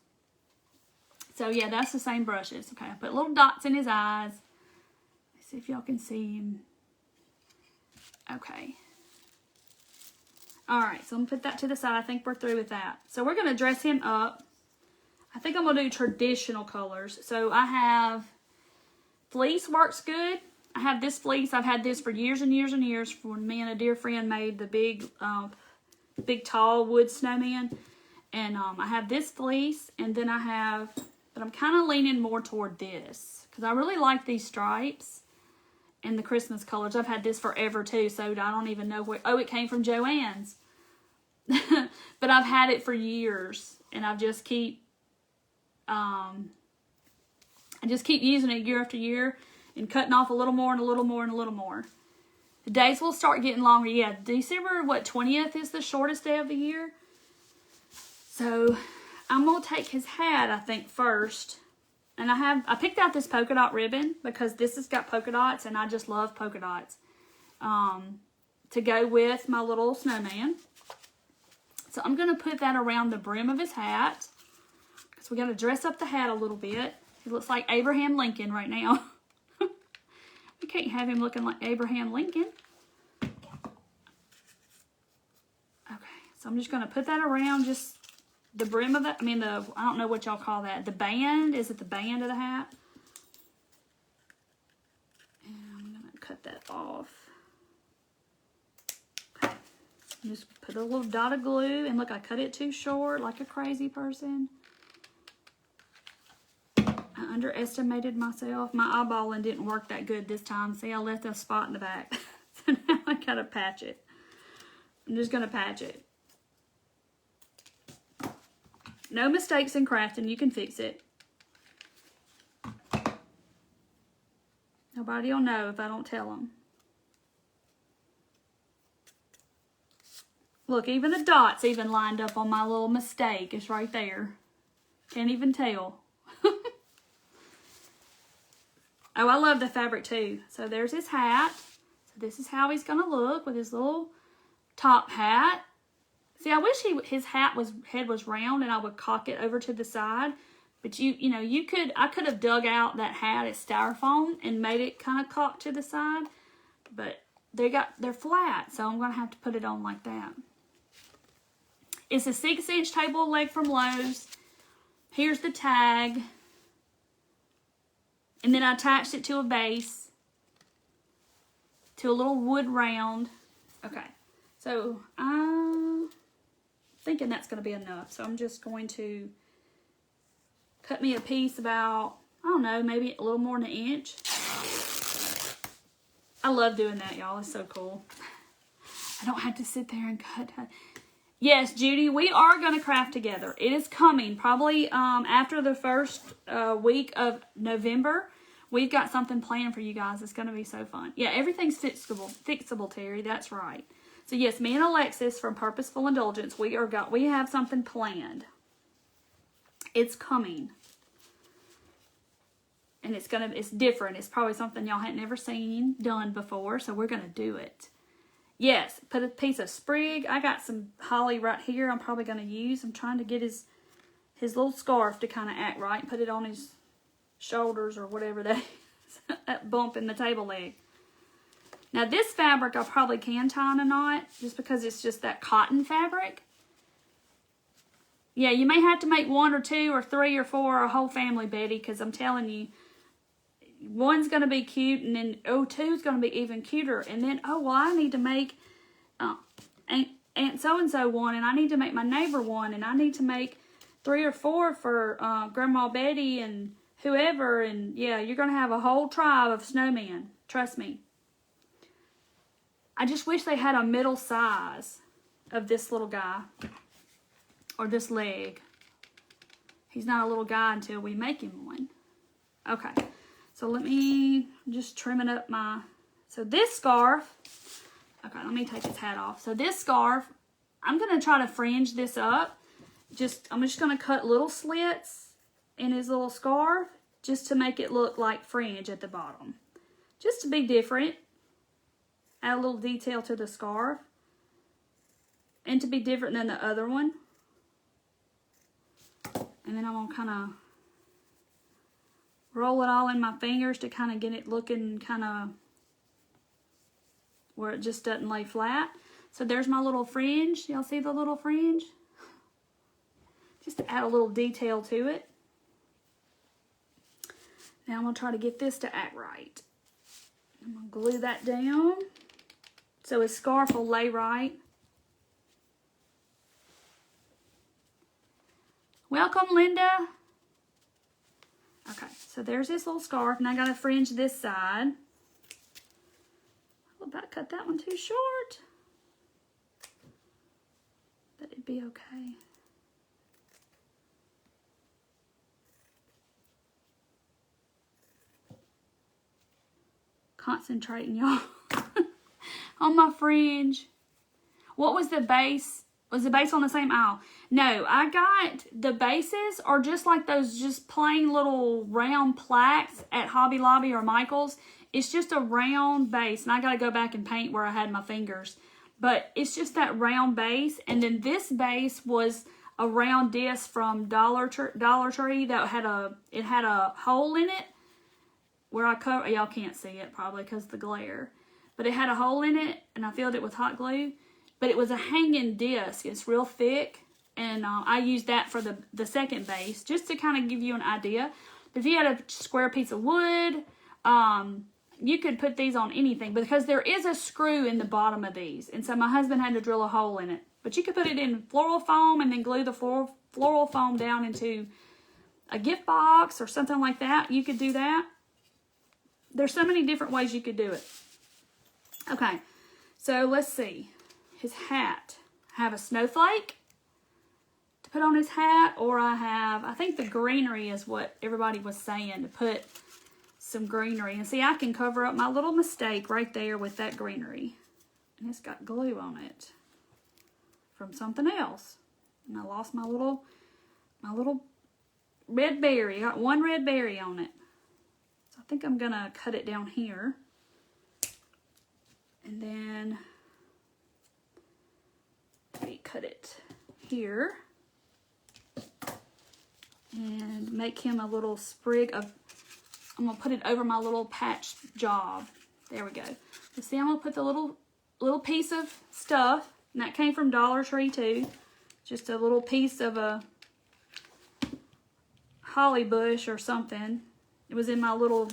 So yeah, that's the same brushes. Okay, I put little dots in his eyes. Let's see if y'all can see him. Okay. All right, so I'm going to put that to the side. I think we're through with that. So we're going to dress him up. I think I'm going to do traditional colors. So I have fleece works good. I have this fleece. I've had this for years and years and years when me and a dear friend made the big tall wood snowman. And I have this fleece, and then I have, but I'm kind of leaning more toward this because I really like these stripes and the Christmas colors. I've had this forever too, so I don't even know where. Oh, it came from Joann's. But I've had it for years, and I just keep using it year after year and cutting off a little more and a little more and a little more. The days will start getting longer. Yeah, December, 20th is the shortest day of the year. So I'm going to take his hat, I think, first. And I picked out this polka dot ribbon because this has got polka dots, and I just love polka dots. To go with my little snowman. So I'm going to put that around the brim of his hat. So we got to dress up the hat a little bit. He looks like Abraham Lincoln right now. We can't have him looking like Abraham Lincoln. Okay, so I'm just going to put that around just the brim of that. I mean, I don't know what y'all call that. The band. Is it the band of the hat? And I'm going to cut that off. Okay. Just put a little dot of glue. And look, I cut it too short like a crazy person. I underestimated myself. My eyeballing didn't work that good this time. See, I left a spot in the back. So now I gotta patch it. I'm just gonna patch it. No mistakes in crafting. You can fix it. Nobody will know if I don't tell them. Look, even the dots even lined up on my little mistake. It's right there. Can't even tell. Oh, I love the fabric too. So there's his hat. So this is how he's going to look with his little top hat. See, I wish his head was round and I would cock it over to the side. But I could have dug out that hat as styrofoam and made it kind of cocked to the side. But they're flat, so I'm going to have to put it on like that. It's a 6-inch table leg from Lowe's. Here's the tag. And then I attached it to a base, to a little wood round. Okay, so I'm thinking that's going to be enough. So I'm just going to cut me a piece about, I don't know, maybe a little more than an inch. I love doing that, y'all. It's so cool. I don't have to sit there and cut. Yes, Judy, we are going to craft together. It is coming probably after the first week of November. We've got something planned for you guys. It's going to be so fun. Yeah, everything's fixable, Terry. That's right. So yes, me and Alexis from Purposeful Indulgence, we have something planned. It's coming. And it's different. It's probably something y'all hadn't never seen done before, so we're going to do it. Yes, put a piece of sprig. I got some holly right here I'm probably going to use. I'm trying to get his little scarf to kind of act right. Put it on his shoulders or whatever that is. That bump in the table leg. Now this fabric I probably can tie in a knot just because it's just that cotton fabric. Yeah, you may have to make 1 or 2 or 3 or 4 or a whole family, Betty, because I'm telling you, 1's going to be cute, and then 2's going to be even cuter. And then, well, I need to make Aunt so-and-so one, and I need to make my neighbor one, and I need to make 3 or 4 for Grandma Betty and whoever. And, yeah, you're going to have a whole tribe of snowmen. Trust me. I just wish they had a middle size of this little guy or this leg. He's not a little guy until we make him one. Okay. So let me just trim it up so this scarf, okay, let me take his hat off. So this scarf, I'm going to try to fringe this up. I'm just going to cut little slits in his little scarf just to make it look like fringe at the bottom. Just to be different. Add a little detail to the scarf. And to be different than the other one. And then I'm going to kind of roll it all in my fingers to kind of get it looking kind of where it just doesn't lay flat. So there's my little fringe. Y'all see the little fringe? Just to add a little detail to it. Now I'm going to try to get this to act right. I'm going to glue that down so his scarf will lay right. Welcome, Linda. Okay, so there's this little scarf, and I got to fringe this side. I about cut that one too short, but it'd be okay. Concentrating, y'all, on my fringe. What was the base? Was the base on the same aisle? No, I got the bases are just like those just plain little round plaques at Hobby Lobby or Michael's. It's just a round base, and I got to go back and paint where I had my fingers. But it's just that round base, and then this base was a round disc from Dollar Tree that had a hole in it where I cover. Y'all can't see it probably because of the glare, but it had a hole in it, and I filled it with hot glue. But it was a hanging disc. It's real thick. And I used that for the second base just to kind of give you an idea. If you had a square piece of wood, you could put these on anything. Because there is a screw in the bottom of these. And so my husband had to drill a hole in it. But you could put it in floral foam and then glue the floral foam down into a gift box or something like that. You could do that. There's so many different ways you could do it. Okay, so let's see. His hat. I have a snowflake to put on his hat, or I think the greenery is what everybody was saying, to put some greenery. And see, I can cover up my little mistake right there with that greenery. And it's got glue on it from something else. And I lost my little red berry. I got one red berry on it. So I think I'm going to cut it down here. And then cut it here and make him a little sprig of, I'm going to put it over my little patch job. There we go. So see, I'm going to put the little piece of stuff. And that came from Dollar Tree too. Just a little piece of a holly bush or something. It was in my little,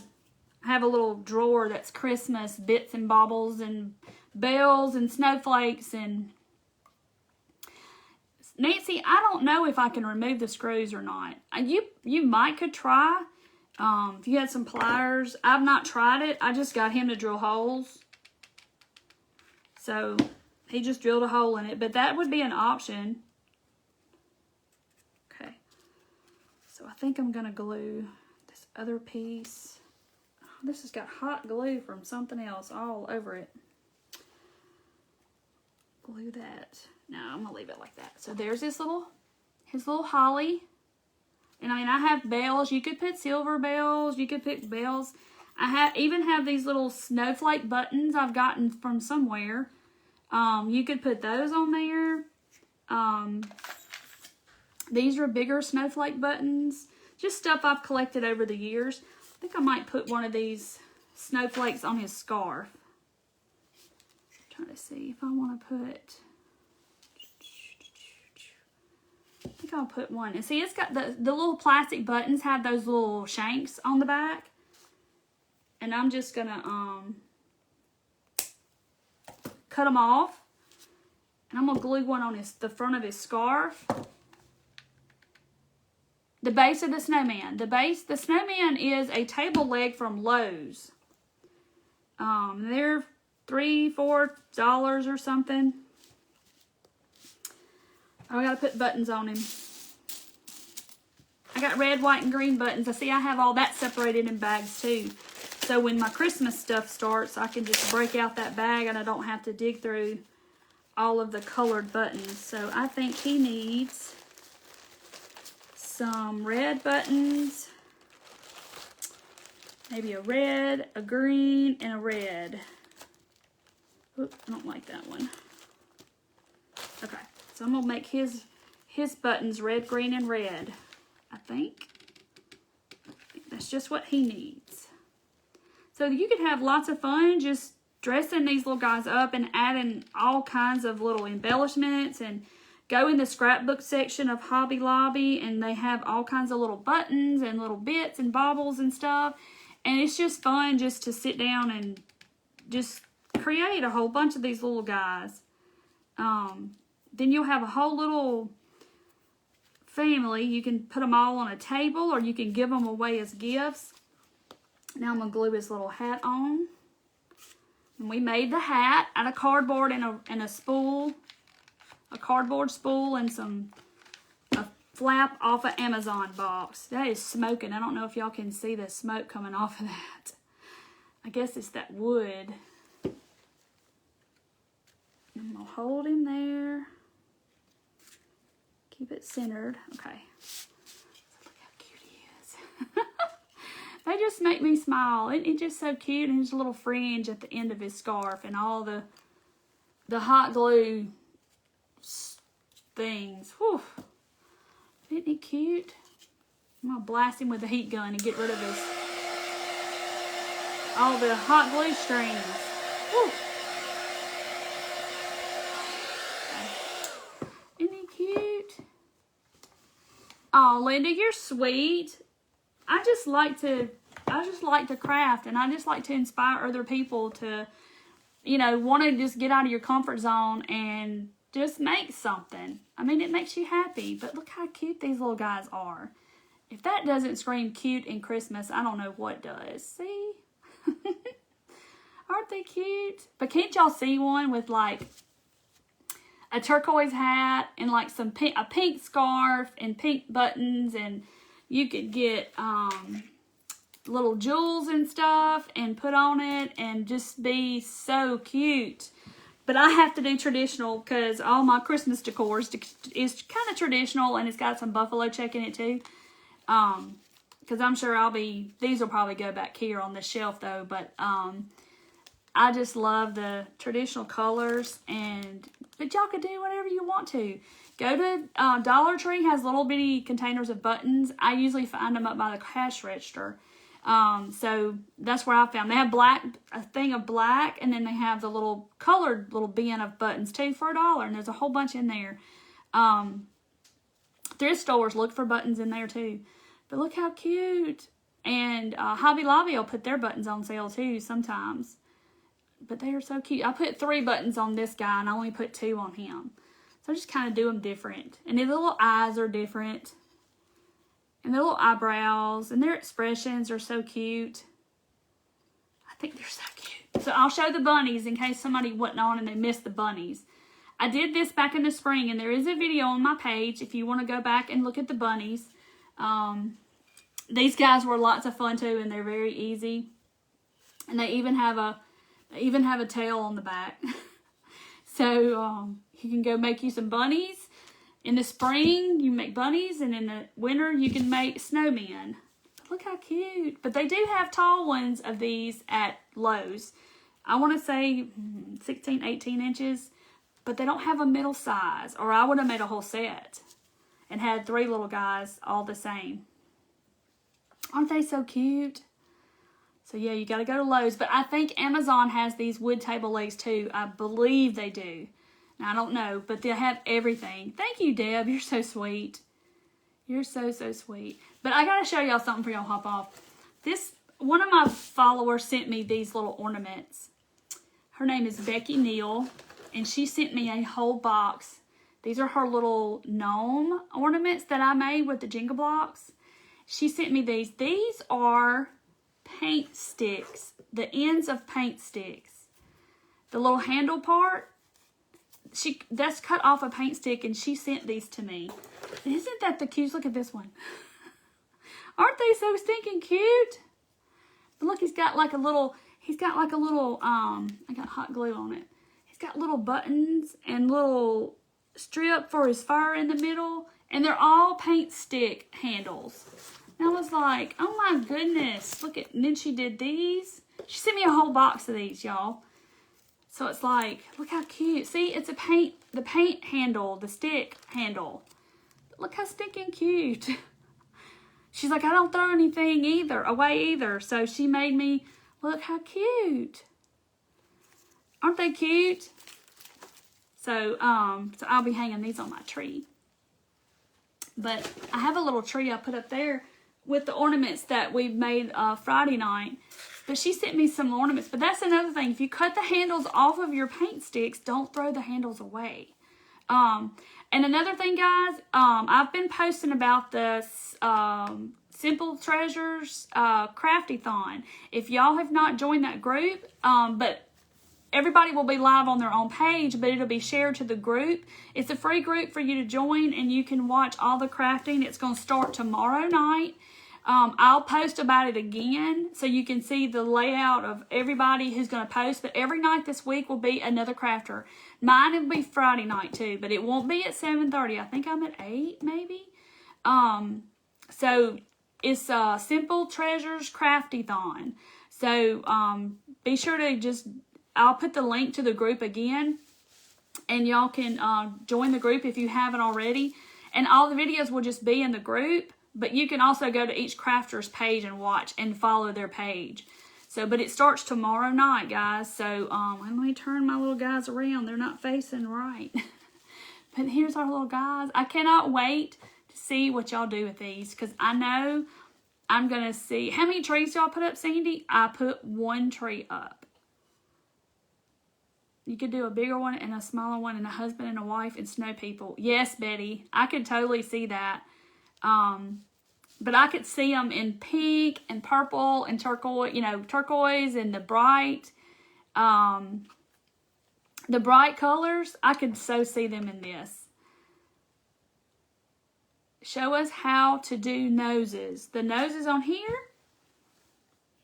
I have a little drawer that's Christmas bits and baubles and bells and snowflakes. And Nancy, I don't know if I can remove the screws or not. You might could try. If you had some pliers. I've not tried it. I just got him to drill holes. So he just drilled a hole in it. But that would be an option. Okay. So I think I'm going to glue this other piece. Oh, this has got hot glue from something else all over it. Glue that. No, I'm going to leave it like that. So there's his little holly. And I mean, I have bells. You could put silver bells. You could put bells. I even have these little snowflake buttons I've gotten from somewhere. You could put those on there. These are bigger snowflake buttons. Just stuff I've collected over the years. I think I might put one of these snowflakes on his scarf. I'm trying to see if I want to put... I think I'll put one. And see, it's got the little plastic buttons have those little shanks on the back. And I'm just going to cut them off. And I'm going to glue one on the front of his scarf. The base of the snowman. The snowman is a table leg from Lowe's. They're $3-4 or something. Oh, I gotta put buttons on him. I got red, white, and green buttons. I see I have all that separated in bags too. So when my Christmas stuff starts, I can just break out that bag and I don't have to dig through all of the colored buttons. So I think he needs some red buttons. Maybe a red, a green, and a red. Oop, I don't like that one. Okay. So I'm going to make his buttons red, green, and red, I think. That's just what he needs. So you could have lots of fun just dressing these little guys up and adding all kinds of little embellishments, and go in the scrapbook section of Hobby Lobby, and they have all kinds of little buttons and little bits and baubles and stuff. And it's just fun just to sit down and just create a whole bunch of these little guys. Then you'll have a whole little family. You can put them all on a table, or you can give them away as gifts. Now I'm going to glue his little hat on. And we made the hat out of cardboard and a spool. A cardboard spool and a flap off an Amazon box. That is smoking. I don't know if y'all can see the smoke coming off of that. I guess it's that wood. I'm going to hold him there. Keep it centered. Okay. Look how cute he is. They just make me smile. It's just so cute. And there's a little fringe at the end of his scarf. And all the hot glue things. Whew. Isn't he cute? I'm going to blast him with a heat gun and get rid of all the hot glue strings. Whew. Oh, Linda, you're sweet. I just like to craft, and I just like to inspire other people to, want to just get out of your comfort zone and just make something. I mean, it makes you happy, but look how cute these little guys are. If that doesn't scream cute in Christmas, I don't know what does. See? Aren't they cute? But can't y'all see one with like a turquoise hat and like a pink scarf and pink buttons, and you could get little jewels and stuff and put on it and just be so cute. But I have to do traditional because all my Christmas decor is kind of traditional, and it's got some buffalo check in it too. Because I'm sure these will probably go back here on the shelf though, but I just love the traditional colors, but y'all could do whatever you want to. Go to Dollar Tree, has little bitty containers of buttons. I usually find them up by the cash register. So that's where I found. They have a thing of black, and then they have the little colored little bin of buttons too for $1, and there's a whole bunch in there. Thrift stores look for buttons in there too. But look how cute. And Hobby Lobby will put their buttons on sale too sometimes. But they are so cute. I put 3 buttons on this guy, and I only put 2 on him. So I just kind of do them different. And their little eyes are different. And their little eyebrows. And their expressions are so cute. I think they're so cute. So I'll show the bunnies in case somebody wasn't on and they missed the bunnies. I did this back in the spring, and there is a video on my page if you want to go back and look at the bunnies. These guys were lots of fun too, and they're very easy. And they even have a tail on the back. So you can go make you some bunnies. In the spring, you make bunnies, and in the winter, you can make snowmen. But look how cute. But they do have tall ones of these at Lowe's. I want to say 16, 18 inches. But they don't have a middle size, or I would have made a whole set and had 3 little guys all the same. Aren't they so cute? So yeah, you got to go to Lowe's. But I think Amazon has these wood table legs too. I believe they do. Now, I don't know, but they have everything. Thank you, Deb. You're so sweet. You're so, so sweet. But I got to show y'all something for y'all hop off. One of my followers sent me these little ornaments. Her name is Becky Neal. And she sent me a whole box. These are her little gnome ornaments that I made with the Jenga blocks. She sent me these. These are paint sticks. The ends of paint sticks. The little handle part, that's cut off a paint stick, and she sent these to me. Isn't that the cutest? Look at this one. Aren't they so stinking cute? But look, he's got like a little, I got hot glue on it. He's got little buttons and little strip for his fur in the middle. And they're all paint stick handles. And I was like, oh my goodness. Look at, and then she did these. She sent me a whole box of these, y'all. So it's like, look how cute. See, it's the paint handle, the stick handle. Look how stinking cute. She's like, I don't throw anything away either. So she made me, look how cute. Aren't they cute? So I'll be hanging these on my tree. But I have a little tree I put up there with the ornaments that we made Friday night. But she sent me some ornaments. But that's another thing. If you cut the handles off of your paint sticks, don't throw the handles away. And another thing, guys, I've been posting about this Simple Treasures Crafty-thon. If y'all have not joined that group, but everybody will be live on their own page, but it'll be shared to the group. It's a free group for you to join, and you can watch all the crafting. It's going to start tomorrow night. I'll post about it again so you can see the layout of everybody who's going to post. But every night this week will be another crafter. Mine will be Friday night too, but it won't be at 7:30. I think I'm at 8 maybe. So it's Simple Treasures Crafty-thon. So be sure to I'll put the link to the group again, and y'all can join the group if you haven't already. And all the videos will just be in the group, but you can also go to each crafter's page and watch and follow their page. So, but it starts tomorrow night, guys. So, let me turn my little guys around. They're not facing right. But here's our little guys. I cannot wait to see what y'all do with these, because I know I'm going to see. How many trees y'all put up, Sandy? I put 1 tree up. You could do a bigger one and a smaller one, and a husband and a wife and snow people. Yes, Betty. I could totally see that. But I could see them in pink and purple and turquoise, turquoise and the bright colors. I could so see them in this. Show us how to do noses. The noses on here.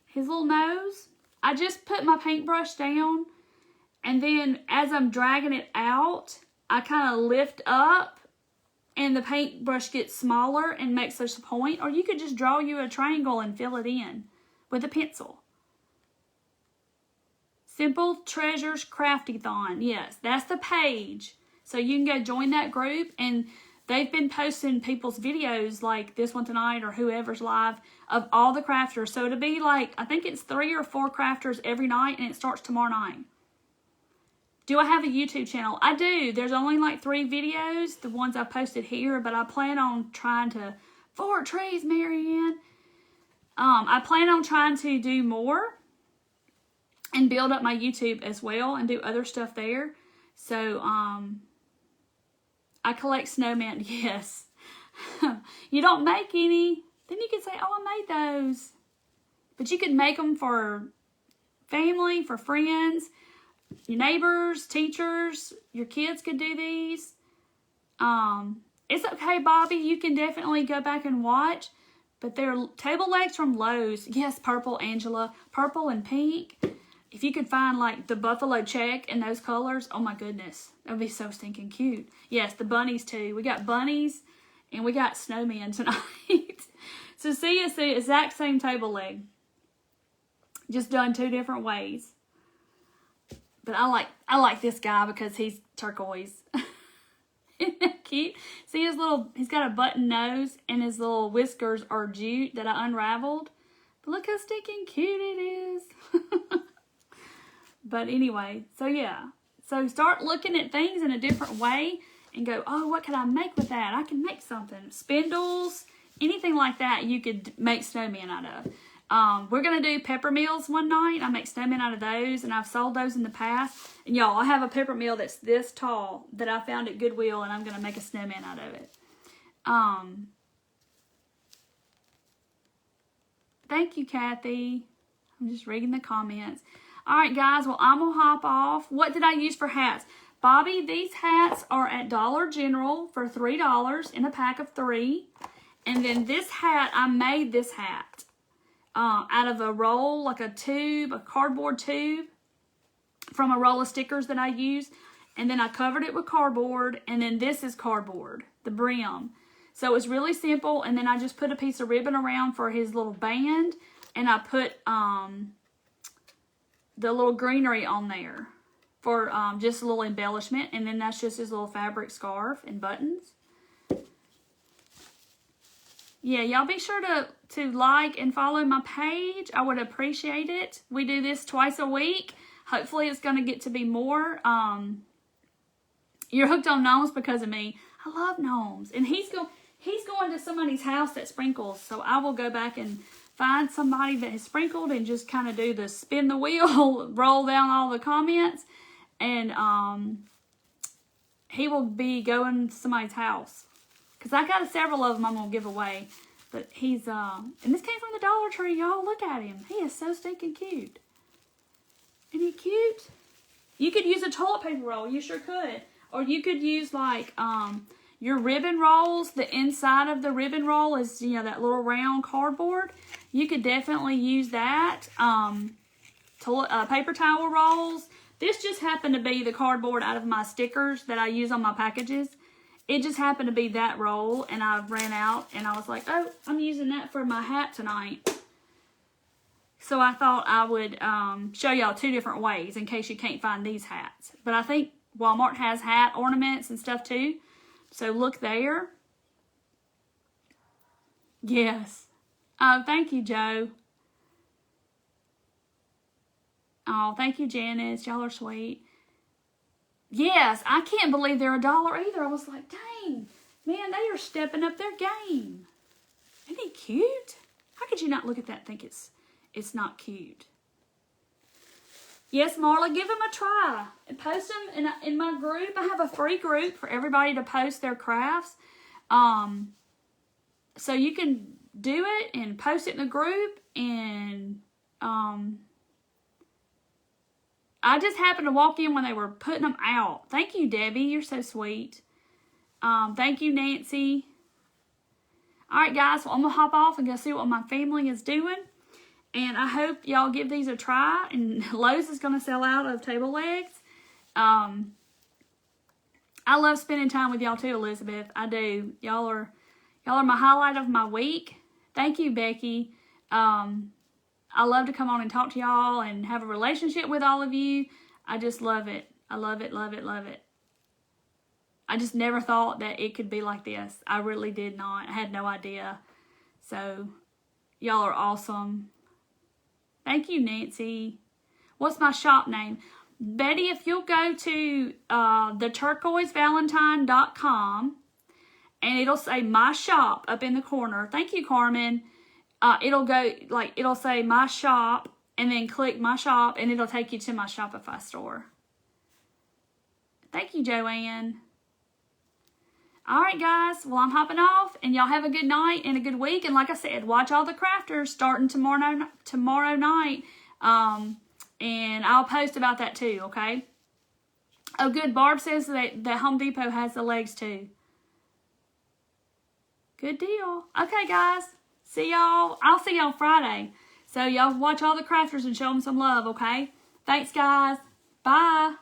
His little nose. I just put my paintbrush down. And then as I'm dragging it out, I kind of lift up and the paintbrush gets smaller and makes us a point. Or you could just draw you a triangle and fill it in with a pencil. Simple Treasures Crafty-thon. Yes, that's the page. So you can go join that group. And they've been posting people's videos like this one tonight or whoever's live of all the crafters. So it'll be like, I think it's 3 or 4 crafters every night, and it starts tomorrow night. Do I have a YouTube channel? I do. There's only like 3 videos, the ones I posted here, but I plan on trying to, 4 trees, Marianne. I plan on trying to do more and build up my YouTube as well and do other stuff there. So, I collect snowman. Yes. You don't make any. Then you could say, oh, I made those. But you could make them for family, for friends, your neighbors, teachers. Your kids could do these. It's okay, Bobby. You can definitely go back and watch. But they're table legs from Lowe's. Yes, purple, Angela. Purple and pink. If you could find like the buffalo check in those colors, oh my goodness. That would be so stinking cute. Yes, the bunnies too. We got bunnies and we got snowmen tonight. So see, it's the exact same table leg. Just done 2 different ways. But I like this guy because he's turquoise. Isn't that cute? See his he's got a button nose and his little whiskers are jute that I unraveled. But look how stinking cute it is. But anyway, so yeah. So start looking at things in a different way and go, oh, what can I make with that? I can make something. Spindles, anything like that you could make snowmen out of. We're going to do pepper mills one night. I make snowmen out of those, and I've sold those in the past. And y'all, I have a pepper mill that's this tall that I found at Goodwill, and I'm going to make a snowman out of it. Thank you, Kathy. I'm just reading the comments. All right, guys. Well, I'm going to hop off. What did I use for hats? Bobby, these hats are at Dollar General for $3 in a pack of 3. And then this hat, I made this hat out of a roll, like a tube, a cardboard tube from a roll of stickers that I use. And then I covered it with cardboard. And then this is cardboard, the brim. So it's really simple. And then I just put a piece of ribbon around for his little band. And I put the little greenery on there for just a little embellishment. And then that's just his little fabric scarf and buttons. Yeah, y'all be sure to like and follow my page. I would appreciate it. We do this twice a week. Hopefully it's going to get to be more. You're hooked on gnomes because of me. I love gnomes. And he's going to somebody's house that sprinkles. So I will go back and find somebody that has sprinkled and just kind of do the spin the wheel, roll down all the comments. And he will be going to somebody's house. Because I got several of them I'm going to give away. But he's, and this came from the Dollar Tree, y'all. Look at him. He is so stinking cute. Isn't he cute? You could use a toilet paper roll. You sure could. Or you could use, like, your ribbon rolls. The inside of the ribbon roll is, you know, that little round cardboard. You could definitely use that. Paper towel rolls. This just happened to be the cardboard out of my stickers that I use on my packages. It just happened to be that roll, and I ran out, and I was like, oh, I'm using that for my hat tonight. So I thought I would show y'all 2 different ways in case you can't find these hats. But I think Walmart has hat ornaments and stuff too. So look there. Yes. Oh, thank you, Joe. Oh, thank you, Janice. Y'all are sweet. Yes, I can't believe they're $1 either. I was like, dang, man, they are stepping up their game. Isn't he cute? How could you not look at that and think it's not cute? Yes, Marla, give them a try. And post them in my group. I have a free group for everybody to post their crafts. So you can do it and post it in the group. And I just happened to walk in when they were putting them out. Thank you, Debbie. You're so sweet. Thank you, Nancy. All right, guys. Well, I'm going to hop off and go see what my family is doing. And I hope y'all give these a try. And Lowe's is going to sell out of table legs. I love spending time with y'all too, Elizabeth. I do. Y'all are my highlight of my week. Thank you, Becky. I love to come on and talk to y'all and have a relationship with all of you. I just love it. I love it, love it, love it. I just never thought that it could be like this. I really did not. I had no idea. So, y'all are awesome. Thank you, Nancy. What's my shop name? Betty, if you'll go to theturquoisevalentine.com and it'll say my shop up in the corner. Thank you, Carmen. It'll go, like, it'll say my shop and then click my shop and it'll take you to my Shopify store. Thank you, Joanne. All right, guys. Well, I'm hopping off and y'all have a good night and a good week. And like I said, watch all the crafters starting tomorrow night. And I'll post about that too, okay? Oh, good. Barb says that Home Depot has the legs too. Good deal. Okay, guys. See y'all. I'll see y'all Friday. So y'all watch all the crafters and show them some love, okay? Thanks, guys. Bye.